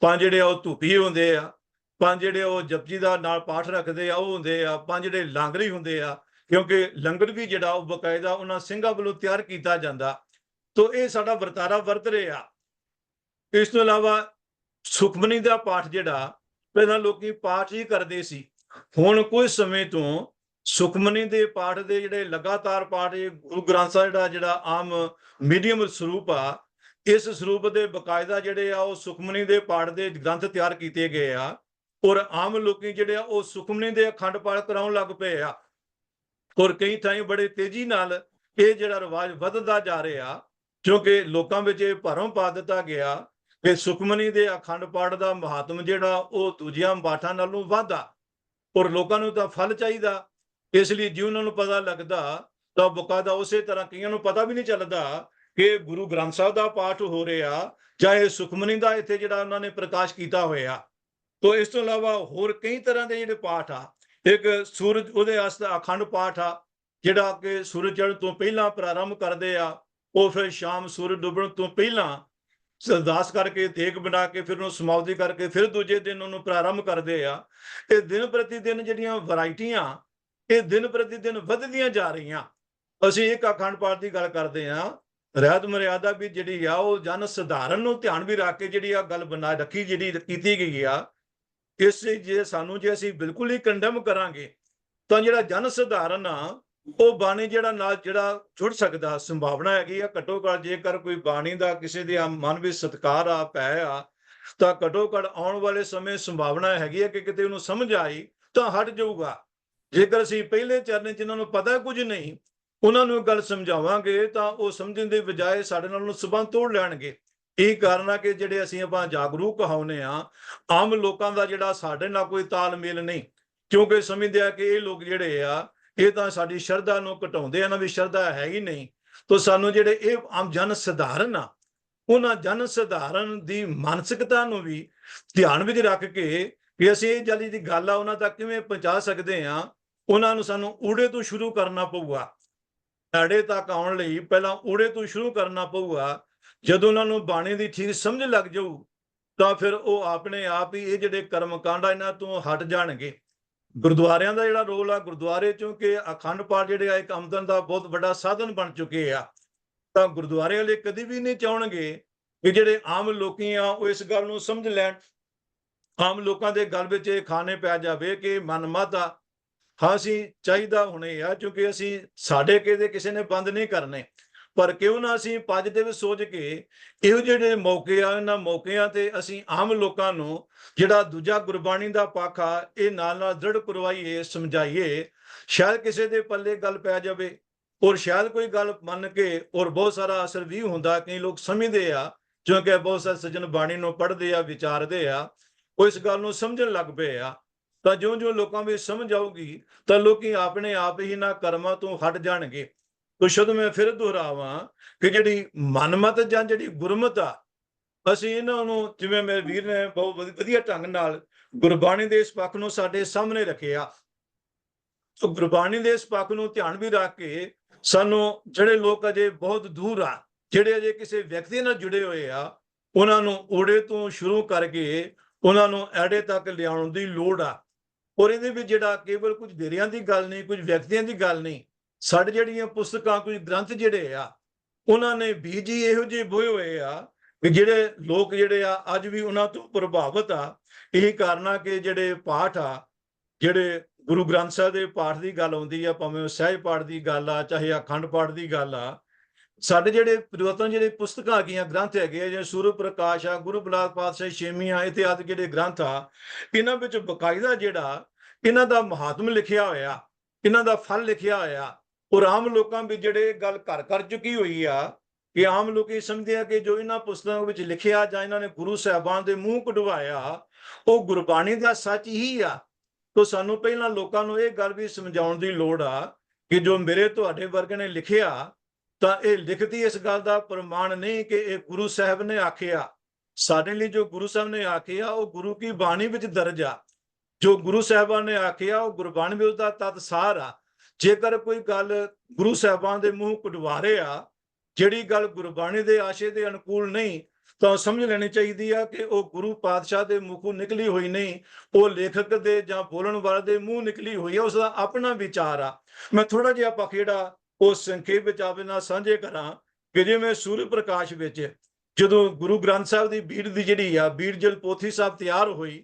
5 ਜਿਹੜੇ ਆ ਉਹ ਧੂਪੀ ਹੁੰਦੇ ਆ, 5 ਜਿਹੜੇ ਉਹ ਜਪਜੀ ਦਾ ਨਾਲ ਪਾਠ ਰੱਖਦੇ ਆ ਉਹ ਹੁੰਦੇ ਆ, 5 ਜਿਹੜੇ ਲੰਗਰੀ ਹੁੰਦੇ ਆ, ਕਿਉਂਕਿ ਲੰਗਰ ਵੀ ਜਿਹੜਾ ਉਹ ਬਕਾਇਦਾ ਉਹਨਾਂ ਸਿੰਘਾਂ ਵੱਲੋਂ ਤਿਆਰ ਕੀਤਾ ਜਾਂਦਾ। ਤੋ ਇਹ ਸਾਡਾ ਵਰਤਾਰਾ ਵਰਤ ਰਿਹਾ। ਇਸ ਤੋਂ ਇਲਾਵਾ ਸੁਖਮਨੀ ਦਾ ਪਾਠ ਜਿਹੜਾ ਪਹਿਲਾਂ ਲੋਕੀ ਪਾਠ ਹੀ ਕਰਦੇ ਸੀ, ਹੁਣ ਕੁਝ ਸਮੇਂ ਤੋਂ ਸੁਖਮਨੀ ਦੇ ਪਾਠ ਦੇ ਜਿਹੜੇ ਲਗਾਤਾਰ ਪਾਠ, ਗੁਰੂ ਗ੍ਰੰਥ ਸਾਹਿਬ ਜਿਹੜਾ ਆਮ ਮੀਡੀਅਮ ਸਰੂਪ ਆ, ਇਸ ਸਰੂਪ ਦੇ ਬਕਾਇਦਾ ਜਿਹੜੇ ਆ ਉਹ ਸੁਖਮਨੀ ਦੇ ਪਾਠ ਦੇ ਗ੍ਰੰਥ ਤਿਆਰ ਕੀਤੇ ਗਏ ਆ ਔਰ ਆਮ ਲੋਕੀ ਜਿਹੜੇ ਆ ਉਹ ਸੁਖਮਨੀ ਦੇ ਅਖੰਡ ਪਾਠ ਕਰਾਉਣ ਲੱਗ ਪਏ ਆ ਔਰ ਕਈ ਥਾਈਂ ਬੜੇ ਤੇਜ਼ੀ ਨਾਲ ਇਹ ਜਿਹੜਾ ਰਿਵਾਜ ਵੱਧਦਾ ਜਾ ਰਿਹਾ, ਕਿਉਂਕਿ ਲੋਕਾਂ ਵਿੱਚ ਇਹ ਭਰਮ ਪਾ ਦਿੱਤਾ ਗਿਆ ਕਿ ਸੁਖਮਨੀ ਦੇ ਅਖੰਡ ਪਾਠ ਦਾ ਮਹਾਤਮ ਜਿਹੜਾ ਉਹ ਦੂਜਿਆਂ ਪਾਠਾਂ ਨਾਲੋਂ ਵੱਧ ਆ ਔਰ ਲੋਕਾਂ ਨੂੰ ਤਾਂ ਫਲ ਚਾਹੀਦਾ। ਇਸ ਲਈ ਜੇ ਉਹਨਾਂ ਨੂੰ ਪਤਾ ਲੱਗਦਾ ਤਾਂ ਬਕਾਇਦਾ ਉਸੇ ਤਰ੍ਹਾਂ ਕਈਆਂ ਨੂੰ ਪਤਾ ਵੀ ਨਹੀਂ ਚੱਲਦਾ ਕਿ ਗੁਰੂ ਗ੍ਰੰਥ ਸਾਹਿਬ ਦਾ ਪਾਠ ਹੋ ਰਿਹਾ, ਚਾਹੇ ਸੁਖਮਨੀ ਦਾ ਇੱਥੇ ਜਿਹੜਾ ਉਹਨਾਂ ਨੇ ਪ੍ਰਕਾਸ਼ ਕੀਤਾ ਹੋਇਆ। ਤੋ ਇਸ ਤੋਂ ਇਲਾਵਾ ਹੋਰ ਕਈ ਤਰ੍ਹਾਂ ਦੇ ਜਿਹੜੇ ਪਾਠ ਆ। ਇੱਕ ਸੂਰਜ ਉਹਦੇ ਵਾਸਤੇ ਅਖੰਡ ਪਾਠ ਆ ਜਿਹੜਾ ਕਿ ਸੂਰਜ ਚੜ੍ਹਨ ਤੋਂ ਪਹਿਲਾਂ ਪ੍ਰਾਰੰਭ ਕਰਦੇ ਆ, ਉਹ ਫਿਰ ਸ਼ਾਮ ਸੂਰਜ ਡੁੱਬਣ ਤੋਂ ਪਹਿਲਾਂ ਅਰਦਾਸ ਕਰਕੇ ਦੇਗ ਬਣਾ ਕੇ ਫਿਰ ਉਹਨੂੰ ਸਮਾਪਤੀ ਕਰਕੇ ਫਿਰ ਦੂਜੇ ਦਿਨ ਉਹਨੂੰ ਪ੍ਰਾਰੰਭ ਕਰਦੇ ਆ। ਇਹ ਦਿਨ ਪ੍ਰਤੀ ਦਿਨ ਜਿਹੜੀਆਂ ਵੈਰਾਈਟੀਆਂ ਇਹ ਦਿਨ ਪ੍ਰਤੀ ਦਿਨ ਵੱਧਦੀਆਂ ਜਾ ਰਹੀਆਂ। ਅਸੀਂ ਇੱਕ ਅਖੰਡ ਪਾਠ ਦੀ ਗੱਲ ਕਰਦੇ ਹਾਂ, ਰਹਿਤ ਮਰਿਆਦਾ ਵੀ ਜਿਹੜੀ ਆ ਉਹ ਜਨ ਸਧਾਰਨ ਨੂੰ ਧਿਆਨ ਵੀ ਰੱਖ ਕੇ ਜਿਹੜੀ ਆ ਗੱਲ ਬਣਾ ਰੱਖੀ, ਜਿਹੜੀ ਕੀਤੀ ਗਈ ਆ ਇਸ ਲਈ ਜੇ ਅਸੀਂ ਬਿਲਕੁਲ ਹੀ ਕੰਡੈਮ ਕਰਾਂਗੇ ਤਾਂ ਜਿਹੜਾ ਜਨ ਸਧਾਰਨ ਆ ਉਹ ਬਾਣੀ ਜਿਹੜਾ ਨਾਲ ਜਿਹੜਾ ਜੁੜ ਸਕਦਾ ਸੰਭਾਵਨਾ ਹੈਗੀ ਆ। ਘੱਟੋ ਘੱਟ ਜੇਕਰ ਕੋਈ ਬਾਣੀ ਦਾ ਕਿਸੇ ਦੇ ਮਨ ਵਿੱਚ ਸਤਿਕਾਰ ਆ ਪੈ ਆ ਤਾਂ ਘੱਟੋ ਘੱਟ ਆਉਣ ਵਾਲੇ ਸਮੇਂ ਸੰਭਾਵਨਾ ਹੈਗੀ ਆ ਕਿ ਕਿਤੇ ਉਹਨੂੰ ਸਮਝ ਆਈ ਤਾਂ ਹਟ ਜਾਊਗਾ। ਜੇਕਰ ਅਸੀਂ ਪਹਿਲੇ ਚਰਨ ਜਿਨ੍ਹਾਂ ਨੂੰ ਪਤਾ ਕੁਝ ਨਹੀਂ ਉਹਨਾਂ ਨੂੰ ਗੱਲ ਸਮਝਾਵਾਂਗੇ ਤਾਂ ਉਹ ਸਮਝਣ ਦੇ ਬਜਾਏ ਸਾਡੇ ਨਾਲ ਉਹਨੂੰ ਸਬੰਧ ਤੋੜ ਲੈਣਗੇ। ਇਹ ਕਾਰਨ ਆ ਕਿ ਜਿਹੜੇ ਅਸੀਂ ਆਪਾਂ ਜਾਗਰੂਕ ਹੋਣੇ ਆ, ਆਮ ਲੋਕਾਂ ਦਾ ਜਿਹੜਾ ਸਾਡੇ ਨਾਲ ਕੋਈ ਤਾਲਮੇਲ ਨਹੀਂ, ਕਿਉਂਕਿ ਸਮਝਦੇ ਆ ਕਿ ਇਹ ਲੋਕ ਜਿਹੜੇ ਆ ਇਹ ਤਾਂ ਸਾਡੀ ਸ਼ਰਧਾ ਨੂੰ ਘਟਾਉਂਦੇ ਆ ਨਾ, ਵੀ ਸ਼ਰਧਾ ਹੈ ਹੀ ਨਹੀਂ। ਤਾਂ ਸਾਨੂੰ ਜਿਹੜੇ ਇਹ ਆਮ ਜਨ ਸਧਾਰਨ ਆ ਉਹਨਾਂ ਜਨ ਸਧਾਰਨ ਦੀ ਮਾਨਸਿਕਤਾ ਨੂੰ ਵੀ ਧਿਆਨ ਵਿੱਚ ਰੱਖ ਕੇ ਕਿ ਅਸੀਂ ਇਹ ਜਲੀ ਦੀ ਗੱਲ ਆ ਉਹਨਾਂ ਤੱਕ ਕਿਵੇਂ ਪਹੁੰਚਾ ਸਕਦੇ ਆ। ਉਹਨਾਂ ਨੂੰ ਸਾਨੂੰ ਊੜੇ ਤੋਂ ਸ਼ੁਰੂ ਕਰਨਾ ਪਊਗਾ। ਐੜੇ ਤੱਕ ਆਉਣ ਲਈ ਪਹਿਲਾਂ ਊੜੇ ਤੋਂ ਸ਼ੁਰੂ ਕਰਨਾ ਪਊਗਾ। ਜਦੋਂ ਉਹਨਾਂ ਨੂੰ ਬਾਣੀ ਦੀ ਠੀਕ ਸਮਝ ਲੱਗ ਜਾਊ ਤਾਂ ਫਿਰ ਉਹ ਆਪਣੇ ਆਪ ਹੀ ਇਹ ਜਿਹੜੇ ਕਰਮ ਕਾਂਡ ਆ ਇਹਨਾਂ ਤੋਂ ਹਟ ਜਾਣਗੇ। ਗੁਰਦੁਆਰਿਆਂ ਦਾ ਜਿਹੜਾ ਰੋਲ ਆ, ਗੁਰਦੁਆਰੇ ਚੋਂਕਿ ਅਖੰਡ ਪਾਠ ਜਿਹੜੇ ਆ ਇੱਕ ਆਮਦਨ ਦਾ ਬਹੁਤ ਵੱਡਾ ਸਾਧਨ ਬਣ ਚੁੱਕੇ ਆ, ਤਾਂ ਗੁਰਦੁਆਰੇ ਵਾਲੇ ਕਦੀ ਵੀ ਨਹੀਂ ਚਾਹਣਗੇ ਕਿ ਜਿਹੜੇ ਆਮ ਲੋਕੀ ਆ ਉਹ ਇਸ ਗੱਲ ਨੂੰ ਸਮਝ ਲੈਣ। ਆਮ ਲੋਕਾਂ ਦੇ ਗੱਲ ਵਿੱਚ ਇਹ ਖਾਣੇ ਪੈ ਜਾਵੇ ਕਿ ਮਨਮਤ ਆ। ਹਾਂ, ਅਸੀਂ ਚਾਹੀਦਾ ਹੁਣੇ ਆ ਕਿਉਂਕਿ ਅਸੀਂ ਸਾਡੇ ਕਿਸੇ ਨੇ ਬੰਦ ਨਹੀਂ ਕਰਨੇ, ਪਰ ਕਿਉਂ ਨਾ ਅਸੀਂ ਪੋਜ਼ਿਟਿਵ ਸੋਚ ਕੇ ਇਹੋ ਜਿਹੜੇ ਮੌਕੇ ਆ ਇਹਨਾਂ ਮੌਕਿਆਂ ਤੇ ਅਸੀਂ ਆਮ ਲੋਕਾਂ ਨੂੰ ਜਿਹੜਾ ਦੂਜਾ ਗੁਰਬਾਣੀ ਦਾ ਪੱਖ ਆ ਇਹ ਨਾਲ ਦ੍ਰਿੜ ਕਰਵਾਈਏ, ਸਮਝਾਈਏ। ਸ਼ਾਇਦ ਕਿਸੇ ਦੇ ਪੱਲੇ ਗੱਲ ਪੈ ਜਾਵੇ ਔਰ ਸ਼ਾਇਦ ਕੋਈ ਗੱਲ ਮੰਨ ਕੇ ਔਰ ਬਹੁਤ ਸਾਰਾ ਅਸਰ ਵੀ ਹੁੰਦਾ। ਕਈ ਲੋਕ ਸਮਝਦੇ ਆ ਕਿਉਂਕਿ ਬਹੁਤ ਸਾਰੇ ਸੱਜਣ ਬਾਣੀ ਨੂੰ ਪੜ੍ਹਦੇ ਆ, ਵਿਚਾਰਦੇ ਆ, ਉਹ ਇਸ ਗੱਲ ਨੂੰ ਸਮਝਣ ਲੱਗ ਪਏ ਆ। ਤਾਂ ਜਿਉਂ-ਜਿਉਂ ਲੋਕਾਂ ਵਿੱਚ ਸਮਝ ਆਊਗੀ ਤਾਂ ਲੋਕੀ ਆਪਣੇ ਆਪ ਹੀ ਇਹਨਾਂ ਕਰਮਾਂ ਤੋਂ ਹਟ ਜਾਣਗੇ। ਤੋ ਸ਼ੁੱਧ ਮੈਂ ਫਿਰ ਦੁਹਰਾਵਾਂ ਕਿ ਜਿਹੜੀ ਮਨਮਤ ਜਾਂ ਜਿਹੜੀ ਗੁਰਮਤ ਆ ਅਸੀਂ ਇਹਨਾਂ ਨੂੰ, ਜਿਵੇਂ ਮੇਰੇ ਵੀਰ ਨੇ ਬਹੁਤ ਵਧੀਆ ਢੰਗ ਨਾਲ ਗੁਰਬਾਣੀ ਦੇ ਇਸ ਪੱਖ ਨੂੰ ਸਾਡੇ ਸਾਹਮਣੇ ਰੱਖਿਆ, ਤੋ ਗੁਰਬਾਣੀ ਦੇ ਇਸ ਪੱਖ ਨੂੰ ਧਿਆਨ ਵੀ ਰੱਖ ਕੇ ਸਾਨੂੰ ਜਿਹੜੇ ਲੋਕ ਅਜੇ ਬਹੁਤ ਦੂਰ ਆ, ਜਿਹੜੇ ਅਜੇ ਕਿਸੇ ਵਿਅਕਤੀ ਨਾਲ ਜੁੜੇ ਹੋਏ ਆ, ਉਹਨਾਂ ਨੂੰ ਊੜੇ ਤੋਂ ਸ਼ੁਰੂ ਕਰਕੇ ਉਹਨਾਂ ਨੂੰ ਐੜੇ ਤੱਕ ਲਿਆਉਣ ਦੀ ਲੋੜ ਆ। ਔਰ ਇਹਦੇ ਵਿੱਚ ਜਿਹੜਾ ਕੇਵਲ ਕੁਝ ਦੇਰਿਆਂ ਦੀ ਗੱਲ ਨਹੀਂ, ਕੁਝ ਵਿਅਕਤੀਆਂ ਦੀ ਗੱਲ ਨਹੀਂ, ਸਾਡੇ ਜਿਹੜੀਆਂ ਪੁਸਤਕਾਂ, ਕੁਝ ਗ੍ਰੰਥ ਜਿਹੜੇ ਆ ਉਹਨਾਂ ਨੇ ਬੀਜ ਹੀ ਇਹੋ ਜਿਹੇ ਬੋਏ ਹੋਏ ਆ ਕਿ ਜਿਹੜੇ ਲੋਕ ਜਿਹੜੇ ਆ ਅੱਜ ਵੀ ਉਹਨਾਂ ਤੋਂ ਪ੍ਰਭਾਵਿਤ ਆ। ਇਹੀ ਕਾਰਨ ਆ ਕਿ ਜਿਹੜੇ ਪਾਠ ਆ, ਜਿਹੜੇ ਗੁਰੂ ਗ੍ਰੰਥ ਸਾਹਿਬ ਦੇ ਪਾਠ ਦੀ ਗੱਲ ਆਉਂਦੀ ਆ, ਭਾਵੇਂ ਉਹ ਸਹਿਜ ਪਾਠ ਦੀ ਗੱਲ ਆ ਚਾਹੇ ਅਖੰਡ ਪਾਠ ਦੀ ਗੱਲ ਆ, ਸਾਡੇ ਜਿਹੜੇ ਪੁਰਾਤਨ ਜਿਹੜੇ ਪੁਸਤਕਾਂ ਹੈਗੀਆਂ, ਗ੍ਰੰਥ ਹੈਗੇ ਆ, ਜਿਵੇਂ ਸੂਰਜ ਪ੍ਰਕਾਸ਼ ਆ, ਗੁਰੂ ਬਲਾਕ ਪਾਤਸ਼ਾਹੀ ਛੇਵੀਂ ਇਤਿਹਾਦਿ ਜਿਹੜੇ ਗ੍ਰੰਥ ਆ, ਇਹਨਾਂ ਵਿੱਚ ਬਕਾਇਦਾ ਜਿਹੜਾ ਇਹਨਾਂ ਦਾ ਮਹਾਤਮ ਲਿਖਿਆ ਹੋਇਆ, ਇਹਨਾਂ ਦਾ ਫਲ ਲਿਖਿਆ ਹੋਇਆ। ਔਰ ਆਮ ਲੋਕਾਂ ਵਿੱਚ ਜਿਹੜੇ ਗੱਲ ਘਰ ਕਰ ਚੁੱਕੀ ਹੋਈ ਆ ਕਿ ਆਮ ਲੋਕੀ ਸਮਝਦੇ ਆ ਕਿ ਜੋ ਇਹਨਾਂ ਪੁਸਤਕਾਂ ਵਿੱਚ ਲਿਖਿਆ ਜਾਂ ਇਹਨਾਂ ਨੇ ਗੁਰੂ ਸਾਹਿਬਾਨ ਦੇ ਮੂੰਹ ਕਢਵਾਇਆ ਉਹ ਗੁਰਬਾਣੀ ਦਾ ਸੱਚ ਹੀ ਆ। ਤਾਂ ਸਾਨੂੰ ਪਹਿਲਾਂ ਲੋਕਾਂ ਨੂੰ ਇਹ ਗੱਲ ਵੀ ਸਮਝਾਉਣ ਦੀ ਲੋੜ ਆ ਕਿ ਜੋ ਮੇਰੇ ਤੁਹਾਡੇ ਵਰਗੇ ਨੇ ਲਿਖਿਆ ਤਾਂ ਇਹ ਲਿਖਤੀ ਇਸ ਗੱਲ ਦਾ ਪ੍ਰਮਾਣ ਨਹੀਂ ਕਿ ਇਹ ਗੁਰੂ ਸਾਹਿਬ ਨੇ ਆਖਿਆ। ਸਾਡੇ ਲਈ ਜੋ ਗੁਰੂ ਸਾਹਿਬ ਨੇ ਆਖਿਆ ਉਹ ਗੁਰੂ ਕੀ ਬਾਣੀ ਵਿੱਚ ਦਰਜ ਆ। ਜੋ ਗੁਰੂ ਸਾਹਿਬਾਨ ਨੇ ਆਖਿਆ ਉਹ ਗੁਰਬਾਣੀ ਵਿੱਚ ਉਹਦਾ ਤਤ ਸਾਰ ਆ। ਜੇਕਰ ਕੋਈ ਗੱਲ ਗੁਰੂ ਸਾਹਿਬਾਨ ਦੇ ਮੂੰਹ ਕਢਵਾ ਰਿਹਾ, ਜਿਹੜੀ ਗੱਲ ਗੁਰਬਾਣੀ ਦੇ ਆਸ਼ੇ ਦੇ ਅਨੁਕੂਲ ਨਹੀਂ, ਤਾਂ ਸਮਝ ਲੈਣੀ ਚਾਹੀਦੀ ਆ ਕਿ ਉਹ ਗੁਰੂ ਪਾਤਸ਼ਾਹ ਦੇ ਮੂੰਹੋਂ ਨਿਕਲੀ ਹੋਈ ਨਹੀਂ, ਉਹ ਲੇਖਕ ਦੇ ਜਾਂ ਬੋਲਣ ਵਾਲੇ ਦੇ ਮੂੰਹ ਨਿਕਲੀ ਹੋਈ ਹੈ, ਉਸਦਾ ਆਪਣਾ ਵਿਚਾਰ ਆ। ਮੈਂ ਥੋੜਾ ਜਿਹਾ ਪਖੇੜਾ ਉਸ ਸੰਖੇਪ ਵਿੱਚ ਆਪਣੇ ਨਾਲ ਸਾਂਝੇ ਕਰਾਂ ਕਿ ਜਿਵੇਂ ਸੂਰਜ ਪ੍ਰਕਾਸ਼ ਵਿੱਚ ਜਦੋਂ ਗੁਰੂ ਗ੍ਰੰਥ ਸਾਹਿਬ ਦੀ ਬੀੜ ਦੀ ਜਿਹੜੀ ਆ ਬੀੜਜਲ ਪੋਥੀ ਸਾਹਿਬ ਤਿਆਰ ਹੋਈ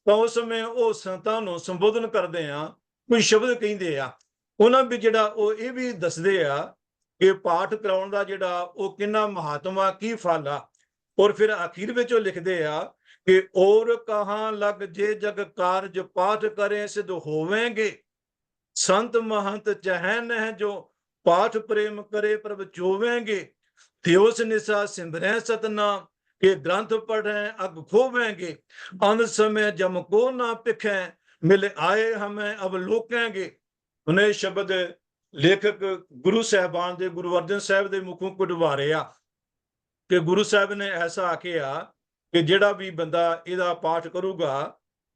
ਤਾਂ ਉਸ ਸਮੇਂ ਉਹ ਸੰਤਾਂ ਨੂੰ ਸੰਬੋਧਨ ਕਰਦੇ ਆ, ਕੋਈ ਸ਼ਬਦ ਕਹਿੰਦੇ ਆ, ਉਹਨਾਂ ਵਿੱਚ ਜਿਹੜਾ ਉਹ ਇਹ ਵੀ ਦੱਸਦੇ ਆ ਕਿ ਪਾਠ ਕਰਾਉਣ ਦਾ ਜਿਹੜਾ ਉਹ ਕਿੰਨਾ ਮਹਾਤਮ ਆ, ਕੀ ਫਲ ਆ। ਔਰ ਫਿਰ ਅਖੀਰ ਵਿੱਚ ਉਹ ਲਿਖਦੇ ਆ ਕਿ ਔਰ ਕਹਾਂ ਲਗ ਜੇ ਜਗ ਕਾਰਜ ਪਾਠ ਕਰੇ ਸਿਧ ਹੋਵੇਂਗੇ, ਸੰਤ ਮਹੰਤ ਚਹਿਨ ਹੈ ਜੋ ਪਾਠ ਪ੍ਰੇਮ ਕਰੇ ਪ੍ਰਭ ਚੋਵੇਂਗੇ, ਦਿਵਸ ਨਿਸ਼ਾ ਸਿਮਰੈ ਸਤਨਾਮ के ग्रंथ पढ़ें अग खोवेंगे, अंध समय जम को ना पिखें, मिल आए हमें अब लोकेंगे। उन्हें शब्द लेखक गुरु साहबान दे गुरु अर्जन साहब दे मुखों कढवा रहे कि गुरु साहब ने ऐसा आखिया कि जेड़ा भी बंदा इहदा पाठ करूगा